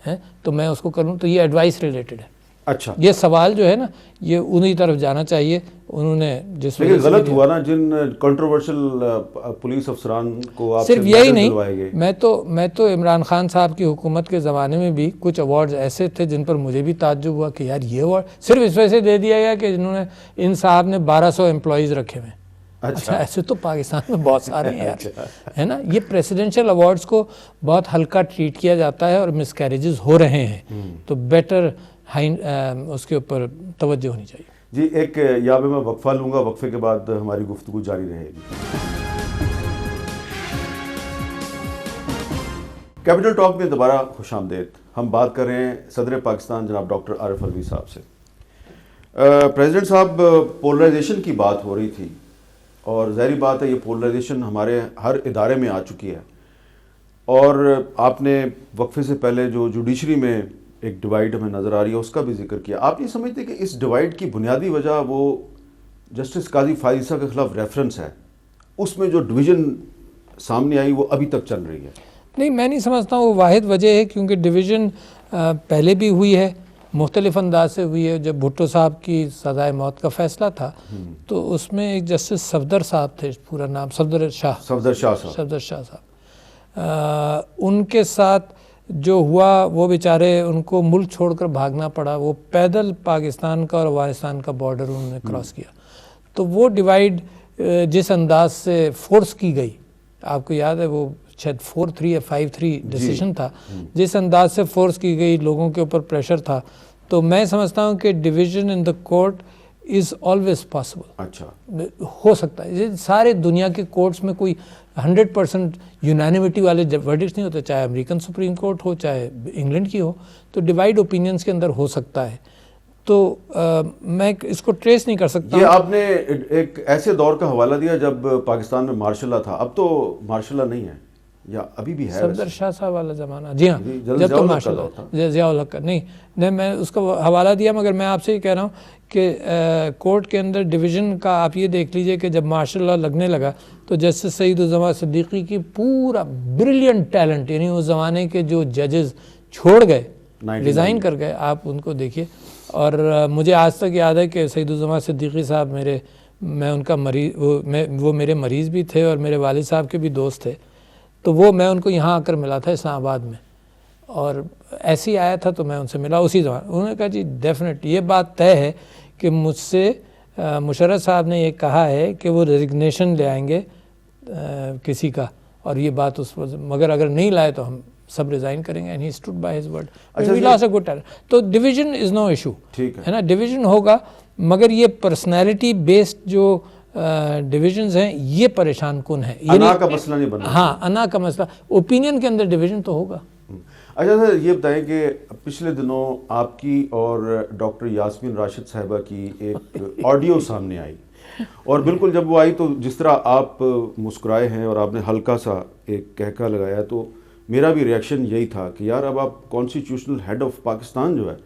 ہے, تو میں اس کو کروں. تو یہ ایڈوائس ریلیٹڈ ہے. اچھا یہ سوال جو ہے نا یہ انہی طرف جانا چاہیے. انہوں نے جس لیکن غلط ہوا نا جن کنٹروورشل پولیس افسران کو آپ صرف یہی نہیں, میں تو عمران خان صاحب کی حکومت کے زمانے میں بھی کچھ ایوارڈز ایسے تھے جن پر مجھے بھی تعجب ہوا کہ یار یہ ایوارڈ صرف اس وجہ سے دے دیا گیا کہ جنہوں نے ان صاحب نے 1200 امپلائیز رکھے ہوئے ہیں. اچھا ایسے تو پاکستان میں بہت سارے ہیں یار, ہے نا. یہ پریسیڈنشل ایوارڈز کو بہت ہلکا ٹریٹ کیا جاتا ہے اور مس کیریجز ہو رہے ہیں, تو بیٹر اس کے اوپر توجہ ہونی چاہیے. جی ایک یہاں پہ میں وقفہ لوں گا, وقفے کے بعد ہماری گفتگو جاری رہے گی. کیپٹل ٹاک میں دوبارہ خوش آمدید. ہم بات کر رہے ہیں صدر پاکستان جناب ڈاکٹر عارف الوی صاحب سے. پریزیڈنٹ صاحب, پولرائزیشن کی بات ہو رہی تھی اور ظاہری بات ہے یہ پولرائزیشن ہمارے ہر ادارے میں آ چکی ہے, اور آپ نے وقفے سے پہلے جو جوڈیشری میں ایک ڈیوائڈ ہمیں نظر آ رہی ہے اس کا بھی ذکر کیا. آپ یہ سمجھتے کہ اس ڈیوائڈ کی بنیادی وجہ وہ جسٹس قاضی فائزہ کے خلاف ریفرنس ہے, اس میں جو ڈویژن سامنے آئی وہ ابھی تک چل رہی ہے؟ نہیں, میں نہیں سمجھتا ہوں وہ واحد وجہ ہے, کیونکہ ڈویژن پہلے بھی ہوئی ہے, مختلف انداز سے ہوئی ہے. جب بھٹو صاحب کی سزائے موت کا فیصلہ تھا تو اس میں ایک جسٹس صفدر صاحب تھے, پورا نام صفدر شاہ صاحب, ان کے ساتھ جو ہوا وہ بیچارے ان کو ملک چھوڑ کر بھاگنا پڑا, وہ پیدل پاکستان کا اور افغانستان کا بارڈر انہوں نے کراس کیا. تو وہ ڈیوائیڈ جس انداز سے فورس کی گئی, آپ کو یاد ہے وہ شاید 4-3 یا 5-3 ڈیسیشن تھا, جس انداز سے فورس کی گئی, لوگوں کے اوپر پریشر تھا, تو میں سمجھتا ہوں کہ division in the court is always possible. اچھا, ہو سکتا ہے. سارے دنیا کے کورٹس میں کوئی 100% یونانیمیٹی والے ورڈکٹس نہیں ہوتے, چاہے امریکن سپریم کورٹ ہو چاہے انگلینڈ کی ہو, تو ڈیوائڈ اوپینینس کے اندر ہو سکتا ہے. تو میں اس کو ٹریس نہیں کر سکتا. یہ آپ نے ایک ایسے دور کا حوالہ دیا جب پاکستان میں مارشل لا تھا, اب تو مارشل لا نہیں ہے یا ابھی بھی ہے؟ صفدر شاہ صاحب والا زمانہ, جی ہاں, جب تو ماشاء اللہ ضیاء الحق کا نہیں میں اس کا حوالہ دیا, مگر میں آپ سے یہ کہہ رہا ہوں کہ کورٹ کے اندر ڈویژن کا آپ یہ دیکھ لیجئے کہ جب ماشاء اللہ لگنے لگا تو جسٹس سعید الزماں صدیقی کی پورا بریلینٹ ٹیلنٹ, یعنی اس زمانے کے جو ججز چھوڑ گئے, ریزائن کر گئے, آپ ان کو دیکھیے. اور مجھے آج تک یاد ہے کہ سعید الزماں صدیقی صاحب میں ان کا مریض, وہ میرے مریض بھی تھے اور میرے والد صاحب کے بھی دوست تھے. تو میں ان کو یہاں آ کر ملا تھا اسلام آباد میں, اور ایسے ہی آیا تھا تو میں ان سے ملا اسی زمان. انہوں نے کہا جی ڈیفینیٹ یہ بات طے ہے کہ مجھ سے مشرف صاحب نے یہ کہا ہے کہ وہ ریزگنیشن لے آئیں گے کسی کا, اور یہ بات اس پر, مگر اگر نہیں لائے تو ہم سب ریزائن کریں گے. And he stood by his word. We lost a good talent. تو ڈویژن از نو ایشو, ہے نا, ڈویژن ہوگا, مگر یہ پرسنالٹی بیسڈ جو ڈویژنز ہیں یہ پریشان کن ہے. انا کا مسئلہ نہیں بننا. ہاں, انا کا مسئلہ, اوپینین کے اندر ڈویژن تو ہوگا. اچھا سر, یہ بتائیں کہ پچھلے دنوں آپ کی اور ڈاکٹر یاسمین راشد صاحبہ کی ایک آڈیو سامنے آئی, اور بالکل جب وہ آئی تو جس طرح آپ مسکرائے ہیں اور آپ نے ہلکا سا ایک کہکا لگایا, تو میرا بھی ریاکشن یہی تھا کہ یار اب آپ کانسٹیٹیوشنل ہیڈ آف پاکستان جو ہے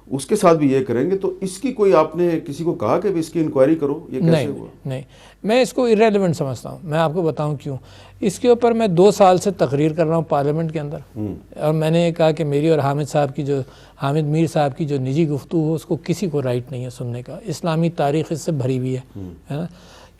اس کے ساتھ بھی یہ کریں گے, تو اس کی کوئی آپ نے کسی کو کہا کہ اس کی انکوائری کرو, یہ کیسے ہوا؟ نہیں, میں اس کو irrelevant سمجھتا ہوں. میں آپ کو بتاؤں کیوں. اس کے اوپر میں 2 سال سے تقریر کر رہا ہوں پارلیمنٹ کے اندر, اور میں نے یہ کہا کہ میری اور حامد میر صاحب کی جو نجی گفتگو ہو اس کو کسی کو رائٹ نہیں ہے سننے کا. اسلامی تاریخ اس سے بھری ہوئی ہے نا,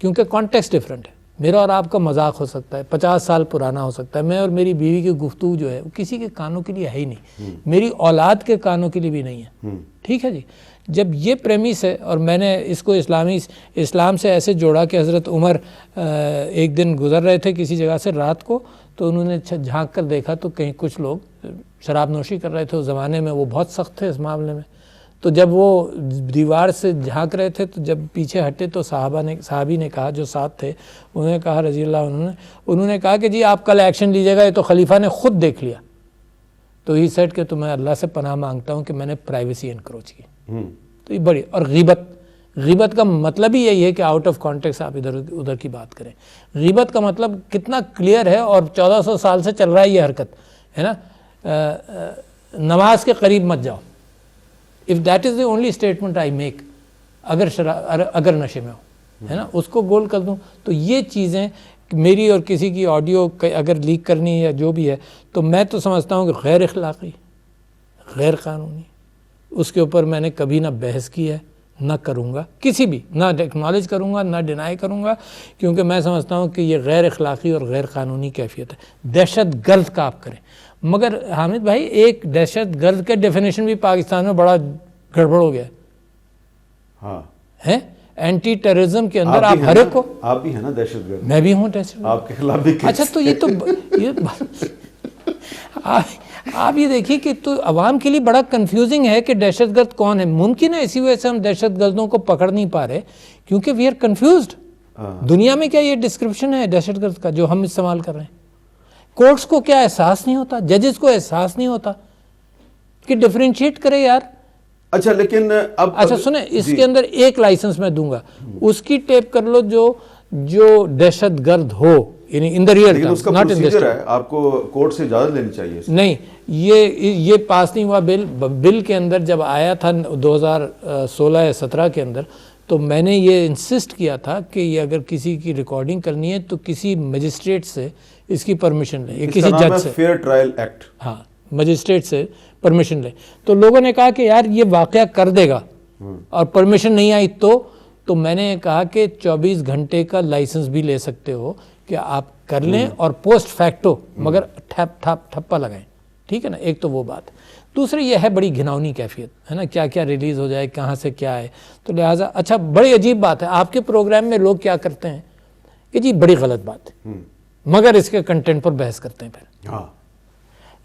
کیونکہ کانٹیکسٹ ڈفرینٹ ہے. میرا اور آپ کا مذاق ہو سکتا ہے, 50 سال پرانا ہو سکتا ہے, میں اور میری بیوی کی گفتگو جو ہے وہ کسی کے کانوں کے لیے ہے ہی نہیں, میری اولاد کے کانوں کے لیے بھی نہیں ہے. ٹھیک ہے جی. جب یہ پریمیس ہے, اور میں نے اس کو اسلام سے ایسے جوڑا کہ حضرت عمر ایک دن گزر رہے تھے کسی جگہ سے رات کو, تو انہوں نے جھانک کر دیکھا تو کہیں کچھ لوگ شراب نوشی کر رہے تھے. اس زمانے میں وہ بہت سخت تھے اس معاملے میں. تو جب وہ دیوار سے جھانک رہے تھے تو جب پیچھے ہٹے تو صحابی نے کہا, جو ساتھ تھے, انہوں نے کہا رضی اللہ عنہ, انہوں نے کہا کہ جی آپ کل ایکشن لیجیے گا, یہ تو خلیفہ نے خود دیکھ لیا. تو ہی سیٹ کہ تو میں اللہ سے پناہ مانگتا ہوں کہ میں نے پرائیویسی انکروچ کی. تو یہ بڑی, اور غیبت کا مطلب ہی یہی ہے کہ آؤٹ آف کانٹیکس آپ ادھر کی بات کریں. غیبت کا مطلب کتنا کلیئر ہے, اور 1400 سال سے چل رہا ہے یہ حرکت, ہے نا. نماز کے قریب مت جاؤ, if that is the only statement I make, اگر نشے میں ہو, ہے نا, اس کو گول کر دوں. تو یہ چیزیں میری اور کسی کی آڈیو اگر لیک کرنی ہے یا جو بھی ہے, تو میں تو سمجھتا ہوں کہ غیر اخلاقی, غیر قانونی, اس کے اوپر میں نے کبھی نہ بحث کی ہے, نہ کروں گا, کسی بھی نہ ایکنالج کروں گا, نہ ڈینائی کروں گا, کیونکہ میں سمجھتا ہوں کہ یہ غیر اخلاقی اور غیر قانونی کیفیت ہے. دہشت گرد کا آپ کریں, مگر حامد بھائی ایک دہشت گرد کے ڈیفینیشن بھی پاکستان میں بڑا گڑبڑ ہو گیا. ہاں ہے, اینٹی ٹیررزم کے اندر آپ ہر ایک کو, آپ بھی ہیں نا دہشت گرد, میں بھی ہوں دہشت گرد, آپ کے خلاف بھی. اچھا تو یہ تو آپ یہ دیکھیے کہ تو عوام کے لیے بڑا کنفیوزنگ ہے کہ دہشت گرد کون ہے. ممکن ہے اسی وجہ سے ہم دہشت گردوں کو پکڑ نہیں پا رہے, کیونکہ وی آر کنفیوزڈ. دنیا میں کیا یہ ڈسکرپشن ہے دہشت گرد کا جو ہم استعمال کر رہے ہیں؟ کورٹس کو کیا احساس نہیں ہوتا, ججز کو احساس نہیں ہوتا کہ ڈفرینشیٹ کرے یار. اچھا لیکن اب اچھا سنیں, اس کے اندر ایک لائسنس میں دوں گا, اس کی ٹیپ کر لو جو دہشت گرد ہو, یعنی in the real time, not in this. آپ کو کورٹ سے اجازت لینی چاہیے. نہیں, یہ پاس نہیں ہوا بل کے اندر جب آیا تھا 2016 یا 17 کے اندر, تو میں نے یہ انسسٹ کیا تھا کہ یہ اگر کسی کی ریکارڈنگ کرنی ہے تو کسی مجسٹریٹ سے اس کی پرمیشن لیں, کسی جج سے. Fair trial act. ہاں, مجسٹریٹ سے پرمیشن لیں. تو لوگوں نے کہا کہ یار یہ واقعہ کر دے گا, اور پرمیشن نہیں آئی تو میں نے کہا کہ 24 گھنٹے کا لائسنس بھی لے سکتے ہو, کہ آپ کر لیں اور پوسٹ فیکٹو مگر ٹھپا لگائیں. ٹھیک ہے نا, ایک تو وہ بات. دوسری یہ ہے بڑی گھناؤنی کیفیت ہے نا, کیا کیا ریلیز ہو جائے, کہاں سے کیا ہے. تو لہٰذا اچھا بڑی عجیب بات ہے آپ کے پروگرام میں لوگ کیا کرتے ہیں کہ جی بڑی غلط بات ہے مگر اس کے کنٹینٹ پر بحث کرتے ہیں پھر.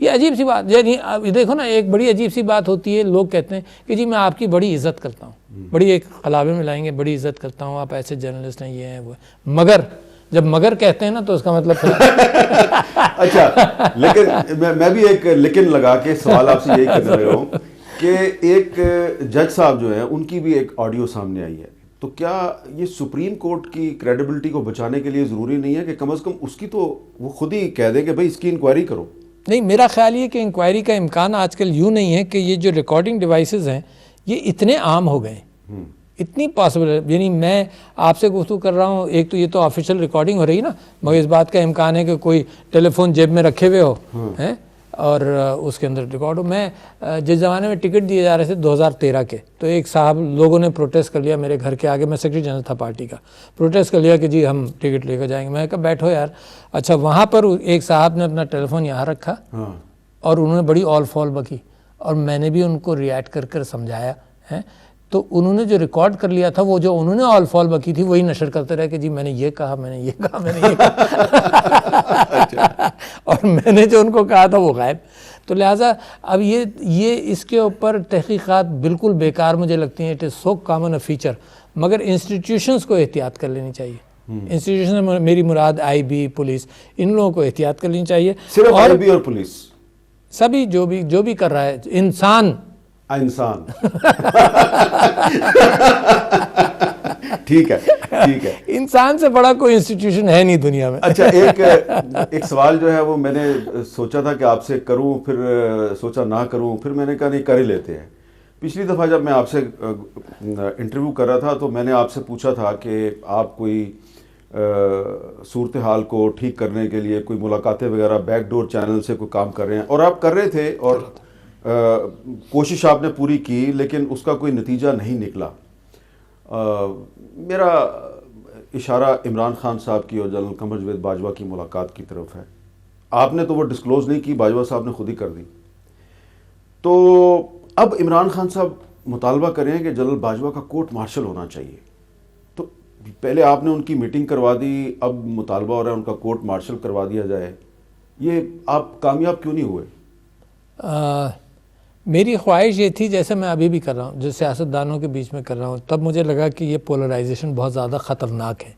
یہ عجیب سی بات, یعنی دیکھو نا ایک بڑی عجیب سی بات ہوتی ہے, لوگ کہتے ہیں کہ جی میں آپ کی بڑی عزت کرتا ہوں, بڑی ایک خلابے میں لائیں گے بڑی عزت کرتا ہوں, آپ ایسے جرنلسٹ ہیں, یہ ہیں وہ ہیں, مگر جب مگر کہتے ہیں نا تو اس کا مطلب اچھا لیکن میں بھی ایک لیکن لگا کے سوال آپ سے یہی کرنے لگا ہوں کہ ایک جج صاحب جو ہیں ان کی بھی ایک آڈیو سامنے آئی ہے, تو کیا یہ سپریم کورٹ کی کریڈیبلٹی کو بچانے کے لیے ضروری نہیں ہے کہ کم از کم اس کی تو وہ خود ہی کہہ دیں کہ بھائی اس کی انکوائری کرو؟ نہیں, میرا خیال یہ کہ انکوائری کا امکان آج کل یوں نہیں ہے کہ یہ جو ریکارڈنگ ڈیوائسز ہیں یہ اتنے عام ہو گئے ہیں, اتنی پاسبل ہے. یعنی میں آپ سے گفتگو کر رہا ہوں, ایک تو یہ تو آفیشیل ریکارڈنگ ہو رہی ہے نا, مگر اس بات کا امکان ہے کہ کوئی ٹیلی فون جیب میں رکھے ہوئے ہو ہیں اور اس کے اندر ریکارڈ ہو. میں جس زمانے میں ٹکٹ دیے جا رہے تھے 2013 کے, تو ایک صاحب لوگوں نے پروٹیسٹ کر لیا میرے گھر کے آگے, میں سیکرٹری جنرل تھا پارٹی کا, پروٹیسٹ کر لیا کہ جی ہم ٹکٹ لے کر جائیں گے. میں کہا بیٹھو یار. اچھا وہاں پر ایک صاحب نے اپنا ٹیلی فون یہاں رکھا اور انہوں نے بڑی آل فال بکی, اور میں نے بھی ان کو ریئیکٹ کر کر سمجھایا ہے. تو انہوں نے جو ریکارڈ کر لیا تھا وہ جو انہوں نے آل فال بکی تھی وہی نشر کرتے رہے کہ جی میں نے یہ کہا, میں نے یہ کہا, میں نے یہ کہا اور میں نے جو ان کو کہا تھا وہ غائب. تو لہٰذا اب یہ اس کے اوپر تحقیقات بالکل بیکار مجھے لگتی ہیں. It is so common a feature. مگر انسٹیٹیوشنز کو احتیاط کر لینی چاہیے. انسٹیٹیوشن میری مراد آئی بی, پولیس, ان لوگوں کو احتیاط کر لینی چاہیے. صرف آئی بی اور پولیس, سبھی جو بھی کر رہا ہے انسان ٹھیک ہے. انسان سے بڑا کوئی انسٹیٹیوشن ہے نہیں دنیا میں. اچھا ایک سوال جو ہے وہ میں نے سوچا تھا کہ آپ سے کروں, پھر سوچا نہ کروں, پھر میں نے کہا نہیں کر ہی لیتے ہیں. پچھلی دفعہ جب میں آپ سے انٹرویو کر رہا تھا تو میں نے آپ سے پوچھا تھا کہ آپ کوئی صورتحال کو ٹھیک کرنے کے لیے کوئی ملاقاتیں وغیرہ بیک ڈور چینل سے کوئی کام کر رہے ہیں, اور آپ کر رہے تھے اور کوشش آپ نے پوری کی, لیکن اس کا کوئی نتیجہ نہیں نکلا. میرا اشارہ عمران خان صاحب کی اور جنرل قمر جاوید باجوہ کی ملاقات کی طرف ہے. آپ نے تو وہ ڈسکلوز نہیں کی, باجوہ صاحب نے خود ہی کر دی. تو اب عمران خان صاحب مطالبہ کریں کہ جنرل باجوہ کا کورٹ مارشل ہونا چاہیے. تو پہلے آپ نے ان کی میٹنگ کروا دی, اب مطالبہ ہو رہا ہے ان کا کورٹ مارشل کروا دیا جائے. یہ آپ کامیاب کیوں نہیں ہوئے؟ میری خواہش یہ تھی, جیسے میں ابھی بھی کر رہا ہوں, جو سیاستدانوں کے بیچ میں کر رہا ہوں, تب مجھے لگا کہ یہ پولرائزیشن بہت زیادہ خطرناک ہے,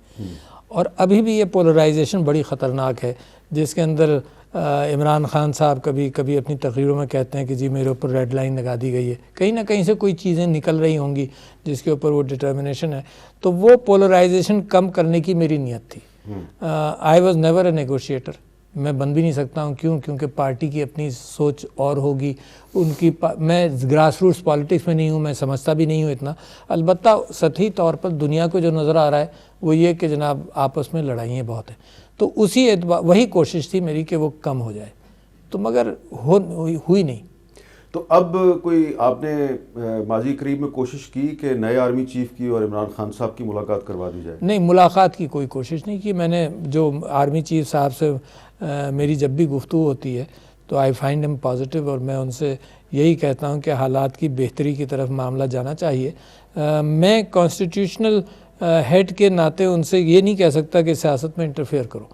اور ابھی بھی یہ پولرائزیشن بڑی خطرناک ہے, جس کے اندر عمران خان صاحب کبھی کبھی اپنی تقریروں میں کہتے ہیں کہ جی میرے اوپر ریڈ لائن لگا دی گئی ہے, کہیں نہ کہیں سے کوئی چیزیں نکل رہی ہوں گی جس کے اوپر وہ ڈٹرمنیشن ہے. تو وہ پولرائزیشن کم کرنے کی میری نیت تھی. I was never a negotiator. میں بن بھی نہیں سکتا ہوں, کیونکہ پارٹی کی اپنی سوچ اور ہوگی, ان کی میں گراس روٹس پالیٹکس میں نہیں ہوں, میں سمجھتا بھی نہیں ہوں اتنا. البتہ سطحی طور پر دنیا کو جو نظر آ رہا ہے وہ یہ کہ جناب آپس میں لڑائیاں بہت ہیں. تو اسی اعتبار وہی کوشش تھی میری کہ وہ کم ہو جائے, تو مگر ہوئی نہیں. تو اب کوئی آپ نے ماضی قریب میں کوشش کی کہ نئے آرمی چیف کی اور عمران خان صاحب کی ملاقات کروا دی جائے؟ نہیں, ملاقات کی کوئی کوشش نہیں کی میں نے. جو آرمی چیف صاحب سے میری جب بھی گفتگو ہوتی ہے تو آئی فائنڈ ایم پازیٹیو, اور میں ان سے یہی کہتا ہوں کہ حالات کی بہتری کی طرف معاملہ جانا چاہیے. میں کانسٹیٹیوشنل ہیڈ کے ناطے ان سے یہ نہیں کہہ سکتا کہ سیاست میں انٹرفیئر کرو,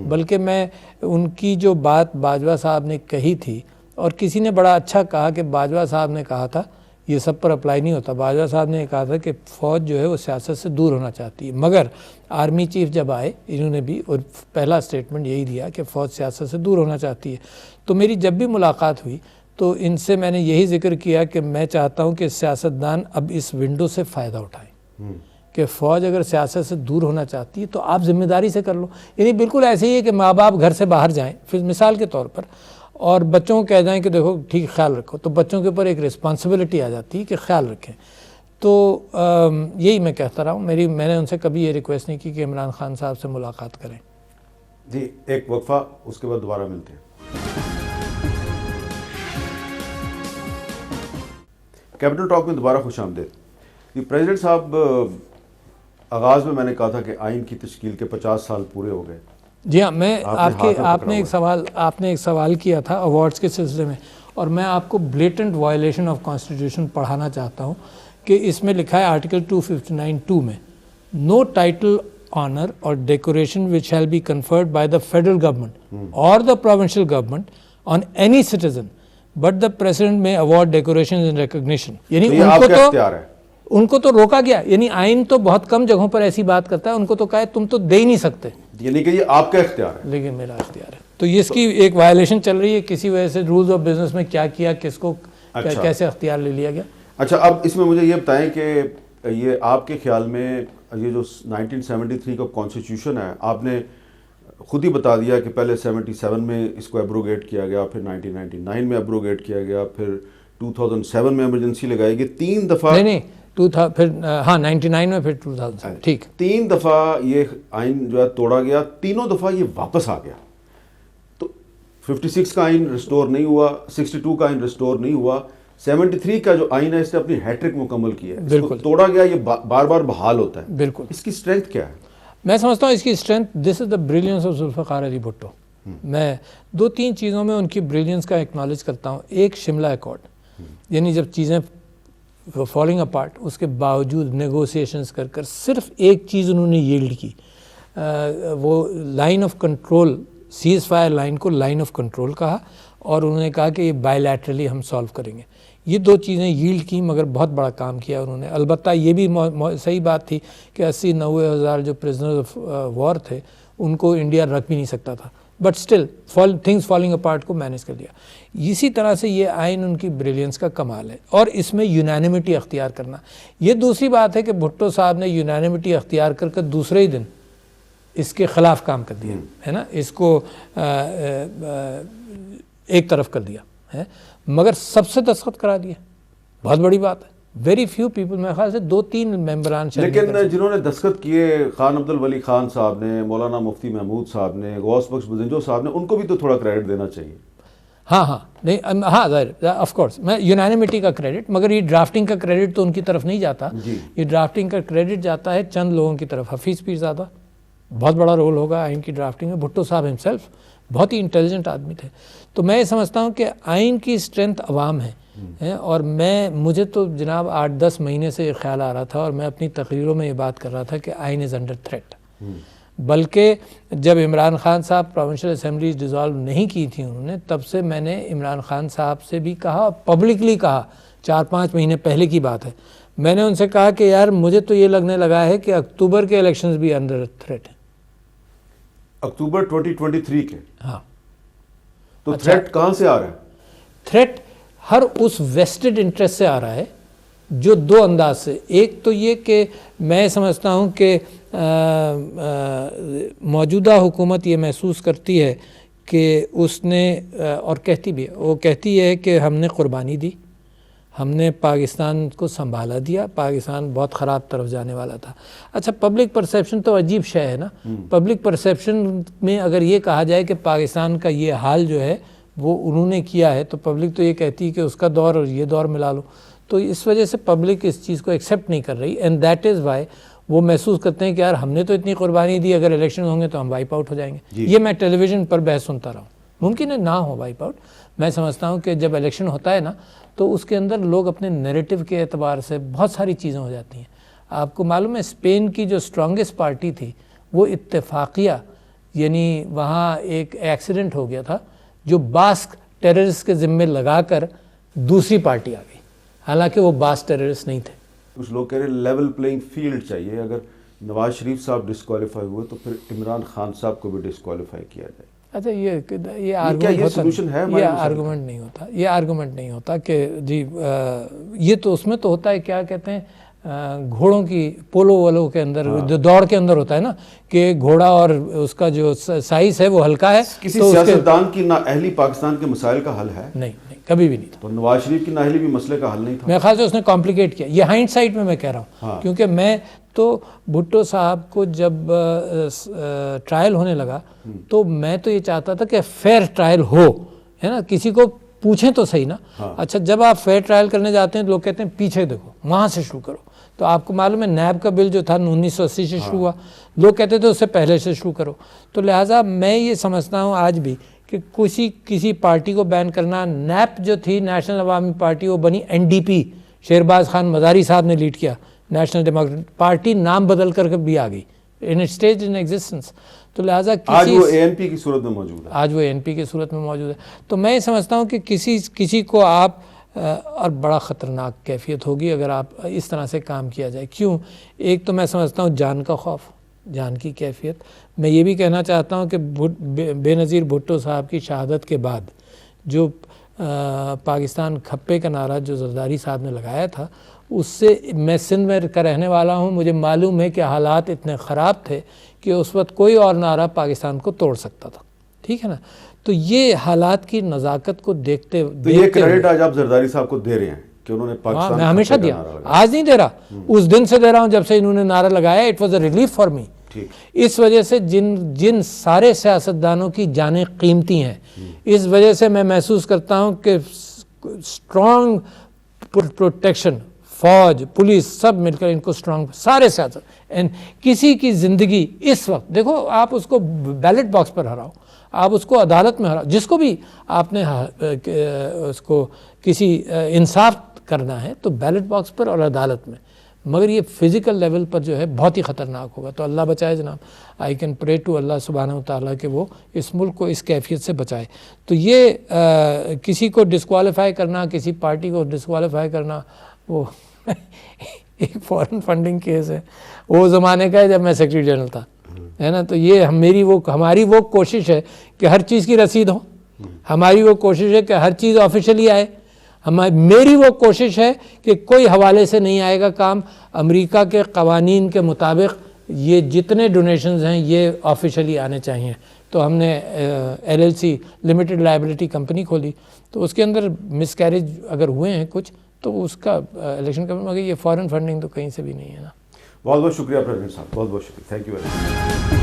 بلکہ میں ان کی جو بات باجوہ صاحب نے کہی تھی, اور کسی نے بڑا اچھا کہا کہ باجوہ صاحب نے کہا تھا, یہ سب پر اپلائی نہیں ہوتا, باجوہ صاحب نے کہا تھا کہ فوج جو ہے وہ سیاست سے دور ہونا چاہتی ہے. مگر آرمی چیف جب آئے انہوں نے بھی اور پہلا سٹیٹمنٹ یہی دیا کہ فوج سیاست سے دور ہونا چاہتی ہے. تو میری جب بھی ملاقات ہوئی تو ان سے میں نے یہی ذکر کیا کہ میں چاہتا ہوں کہ سیاستدان اب اس ونڈو سے فائدہ اٹھائیں, کہ فوج اگر سیاست سے دور ہونا چاہتی ہے تو آپ ذمہ داری سے کر لو. یعنی بالکل ایسے ہی ہے کہ ماں باپ گھر سے باہر جائیں, پھر مثال کے طور پر, اور بچوں کو کہہ جائیں کہ دیکھو ٹھیک خیال رکھو, تو بچوں کے اوپر ایک رسپانسبلٹی آ جاتی ہے کہ خیال رکھیں. تو یہی میں کہتا رہا ہوں. میں نے ان سے کبھی یہ ریکویسٹ نہیں کی کہ عمران خان صاحب سے ملاقات کریں. جی ایک وقفہ, اس کے بعد دوبارہ ملتے ہیں. کیپٹل ٹاک میں دوبارہ خوش آمدید. جی پریزیڈنٹ صاحب, آغاز میں نے کہا تھا کہ آئین کی تشکیل کے 50 سال پورے ہو گئے. جی ہاں، میں آپ نے ایک سوال کیا تھا ایوارڈز کے سلسلے میں، اور میں آپ کو بلیٹنٹ وائلیشن آف کانسٹیٹیوشن پڑھانا چاہتا ہوں کہ اس میں لکھا ہے آرٹیکل 259(2) میں نو ٹائٹل آنر اور decoration which shall be conferred by the federal government or the provincial government on any citizen but the president may award decorations in recognition. یعنی ان کو تو روکا گیا، یعنی آئین تو بہت کم جگہوں پر ایسی بات کرتا ہے، ان کو تو کہا ہے تم تو دے ہی نہیں سکتے، یعنی کہ یہ آپ کا اختیار ہے لیکن میرا اختیار ہے. تو اس کی ایک وائلیشن چل رہی ہے کسی وجہ سے. رولز آف بزنس میں کیا کیا، کس کو کیسے اختیار لے لیا گیا. اچھا، اب اس میں مجھے یہ بتائیں کہ یہ آپ کے خیال میں یہ جو 1973 کا کانسٹیٹیوشن ہے، آپ نے خود ہی بتا دیا کہ پہلے 77 میں اس کو ایبروگیٹ کیا گیا، پھر 1999 میں ایبروگیٹ کیا گیا، پھر 2007 میں ایمرجنسی لگائی گئی، 3 دفعہ نہیں پھر ہاں 99 میں، پھر 2000. ٹھیک، 3 دفعہ یہ آئین جو ہے توڑا گیا، تینوں دفعہ یہ واپس آ گیا. تو 56 کا آئین ریسٹور نہیں ہوا، 62 کا آئین ریسٹور نہیں ہوا، 73 کا جو آئین ہے اس نے اپنی ہیٹرک مکمل کی ہے، اس کو توڑا گیا، یہ بار بار بحال ہوتا ہے. بالکل. اس کی اسٹرینتھ کیا ہے؟ میں سمجھتا ہوں اس کی strength, this is the brilliance of Zulfikar Ali Bhutto. میں 2-3 چیزوں میں ان کی بریلینس کا ایکنالج کرتا ہوں. ایک شملہ ایکارڈ، یعنی جب چیزیں فالنگ اپارٹ، اس کے باوجود نیگوسیشنز کر صرف ایک چیز انہوں نے ییلڈ کی، وہ line of control, cease fire line کو لائن آف کنٹرول کہا، اور انہوں نے کہا کہ یہ بائی لیٹرلی ہم سالو کریں گے. یہ 2 چیزیں ییلڈ کی، مگر بہت بڑا کام کیا انہوں نے. البتہ یہ بھی صحیح بات تھی کہ 80-90 ہزار جو پرزنر آف وار تھے ان کو انڈیا رکھ بھی نہیں سکتا تھا، but still things falling apart کو مینیج کر لیا. اسی طرح سے یہ آئین ان کی بریلینس کا کمال ہے، اور اس میں یونانیمٹی اختیار کرنا. یہ دوسری بات ہے کہ بھٹو صاحب نے یونانیمٹی اختیار کر دوسرے ہی دن اس کے خلاف کام کر دیا ہے نا، اس کو ایک طرف کر دیا ہے، مگر سب سے دستخط کرا دیا. بہت بڑی بات ہے. ویری فیو پیپل، میرے خیال سے 2-3 ممبران. لیکن جنہوں نے دستخط کیے، خان عبد الولی خان صاحب نے، مولانا مفتی محمود صاحب نے، غوث بخش بزنجو صاحب نے، ان کو بھی تو تھوڑا کریڈٹ دینا چاہیے. ہاں ظاہر آف کورس، میں یونانیمٹی کا کریڈٹ، مگر یہ ڈرافٹنگ کا کریڈٹ تو ان کی طرف نہیں جاتا. یہ ڈرافٹنگ کا کریڈٹ جاتا ہے چند لوگوں کی طرف. حفیظ پیرزادہ، بہت بڑا رول ہوگا آئین کی ڈرافٹنگ میں. بھٹو صاحب ہمسیلف بہت ہی انٹیلیجنٹ آدمی تھے. تو میں یہ سمجھتا ہوں کہ آئین کی اسٹرینتھ عوام ہے، اور مجھے تو جناب 8-10 مہینے سے یہ خیال آ رہا تھا، اور میں اپنی تقریروں میں یہ بات کر رہا تھا کہ آئین از انڈر تھریٹ. بلکہ جب عمران خان صاحب پروونشل اسمبلیز ڈیزالو نہیں کی تھی انہوں نے، تب سے میں نے عمران خان صاحب سے بھی کہا، پبلکلی کہا، 4-5 مہینے پہلے کی بات ہے، میں نے ان سے کہا کہ یار مجھے تو یہ لگنے لگا ہے کہ اکتوبر کے الیکشنز بھی انڈر تھریٹ ہیں. اکتوبر 2023 کے؟ ہاں. تو تھریٹ کہاں سے آ رہا ہے؟ تھریٹ ہر اس ویسٹڈ انٹرسٹ سے آ رہا ہے، جو 2 انداز سے. ایک تو یہ کہ میں سمجھتا ہوں کہ موجودہ حکومت یہ محسوس کرتی ہے کہ اس نے، اور کہتی بھی ہے، وہ کہتی ہے کہ ہم نے قربانی دی، ہم نے پاکستان کو سنبھالا دیا، پاکستان بہت خراب طرف جانے والا تھا. اچھا، پبلک پرسیپشن تو عجیب شے ہے نا. پبلک پرسیپشن میں اگر یہ کہا جائے کہ پاکستان کا یہ حال جو ہے وہ انہوں نے کیا ہے، تو پبلک تو یہ کہتی ہے کہ اس کا دور اور یہ دور ملا لو. تو اس وجہ سے پبلک اس چیز کو ایکسیپٹ نہیں کر رہی، اینڈ دیٹ از وائی وہ محسوس کرتے ہیں کہ یار ہم نے تو اتنی قربانی دی، اگر الیکشن ہوں گے تو ہم وائپ آؤٹ ہو جائیں گے. یہ میں ٹیلی ویژن پر بحث سنتا رہا ہوں. ممکن ہے نہ ہو وائپ آؤٹ. میں سمجھتا ہوں کہ جب الیکشن ہوتا ہے نا، تو اس کے اندر لوگ اپنے نیریٹو کے اعتبار سے بہت ساری چیزیں ہو جاتی ہیں. آپ کو معلوم ہے اسپین کی جو اسٹرانگسٹ پارٹی تھی وہ اتفاقیہ، یعنی وہاں ایک ایکسیڈنٹ ہو گیا تھا جو باسک ٹیررسٹ کے ذمے لگا کر دوسری پارٹی آ گئی، حالانکہ وہ باسک ٹیررسٹ نہیں تھے. کچھ لوگ کہہ رہے ہیں لیول پلینگ فیلڈ چاہیے. اگر نواز شریف صاحب ڈسکوالیفائی ہوئے تو پھر عمران خان صاحب کو بھی ڈسکوالیفائی کیا جائے. اچھا، یہ آرگومنٹ نہیں ہوتا. یہ آرگومنٹ نہیں ہوتا کہ جی یہ تو اس میں تو ہوتا ہے، کیا کہتے ہیں، گھوڑوں کی پولو والوں کے اندر دوڑ کے اندر ہوتا ہے نا، کہ گھوڑا اور اس کا جو سائز ہے وہ ہلکا ہے. کسی سیاستدان کی نااہلی پاکستان کے مسائل کا حل ہے؟ نہیں، کبھی بھی نہیں تھا. تو نواز شریف کی نااہلی بھی مسئلے کا حل نہیں تھا. میرے خیال سے اس نے کمپلیکیٹ کیا. یہ ہائنڈ سائٹ میں کہہ رہا ہوں، کیونکہ میں تو بھٹو صاحب کو جب ٹرائل ہونے لگا تو میں تو یہ چاہتا تھا کہ فیئر ٹرائل ہو، ہے نا، کسی کو پوچھیں تو صحیح نا. اچھا، جب آپ فیئر ٹرائل کرنے جاتے ہیں تو لوگ کہتے ہیں پیچھے دیکھو. وہاں سے شروع کرو. تو آپ کو معلوم ہے نیب کا بل جو تھا 1980 سے شروع ہوا, لوگ کہتے تھے اس سے پہلے سے شروع کرو. تو لہٰذا میں یہ سمجھتا ہوں آج بھی کہ کسی پارٹی کو بین کرنا, نیپ جو تھی نیشنل عوامی پارٹی وہ بنی NDP, شہرباز خان مزاری صاحب نے لیڈ کیا, نیشنل ڈیموکریٹک پارٹی نام بدل کر بھی آ گئی, ان اسٹیج ان ایگزسٹنس. تو لہٰذا آج وہ ANP کی صورت میں موجود ہے, آج وہ ANP کی صورت میں موجود ہے. تو میں یہ سمجھتا ہوں کہ کسی کو آپ اور بڑا خطرناک کیفیت ہوگی اگر آپ اس طرح سے کام کیا جائے. کیوں؟ ایک تو میں سمجھتا ہوں جان کا خوف, جان کی کیفیت. میں یہ بھی کہنا چاہتا ہوں کہ بے نظیر بھٹو صاحب کی شہادت کے بعد جو پاکستان کھپے کا نعرہ جو زرداری صاحب نے لگایا تھا, اس سے میں سندھ میں کا رہنے والا ہوں, مجھے معلوم ہے کہ حالات اتنے خراب تھے کہ اس وقت کوئی اور نعرہ پاکستان کو توڑ سکتا تھا. ٹھیک ہے نا؟ تو یہ حالات کی نزاکت کو دیکھتے یہ کریڈٹ آج آپ زرداری صاحب کو دے رہے ہیں کہ انہوں نے پاکستان, میں ہمیشہ دیا, آج نہیں دے رہا, اس دن سے دے رہا ہوں جب سے انہوں نے نعرہ لگایا. It was a relief for me. اس وجہ سے جن سارے سیاستدانوں کی جانیں قیمتی ہیں, اس وجہ سے میں محسوس کرتا ہوں کہ اسٹرانگ پروٹیکشن, فوج, پولیس سب مل کر ان کو اسٹرانگ, سارے سیاست, کسی کی زندگی اس وقت دیکھو, آپ اس کو بیلٹ باکس پر ہراؤ, آپ اس کو عدالت میں ہراؤ, جس کو بھی آپ نے اس کو کسی انصاف کرنا ہے تو بیلٹ باکس پر اور عدالت میں, مگر یہ فزیکل لیول پر جو ہے بہت ہی خطرناک ہوگا. تو اللہ بچائے جناب. آئی کین پرے ٹو اللہ سبحانہ و تعالیٰ کہ وہ اس ملک کو اس کیفیت سے بچائے. تو یہ کسی کو ڈسکوالیفائی کرنا, کسی پارٹی کو ڈسکوالیفائی کرنا, وہ ایک فارن فنڈنگ کیس ہے, وہ زمانے کا ہے جب میں سیکرٹری جنرل تھا, ہے نا. تو یہ ہماری وہ کوشش ہے کہ ہر چیز کی رسید ہو, ہماری وہ کوشش ہے کہ ہر چیز آفیشلی آئے, میری وہ کوشش ہے کہ کوئی حوالے سے نہیں آئے گا کام. امریکہ کے قوانین کے مطابق یہ جتنے ڈونیشنز ہیں یہ آفیشلی آنے چاہیے. تو ہم نے LLC لمیٹڈ لائبلٹی کمپنی کھولی, تو اس کے اندر مس کیریج اگر ہوئے ہیں کچھ تو اس کا الیکشن کمیشن, مگر یہ فارن فنڈنگ تو کہیں سے بھی نہیں ہے نا. بہت بہت شکریہ پریزیڈنٹ صاحب, بہت بہت شکریہ, تھینک یو ویری مچ.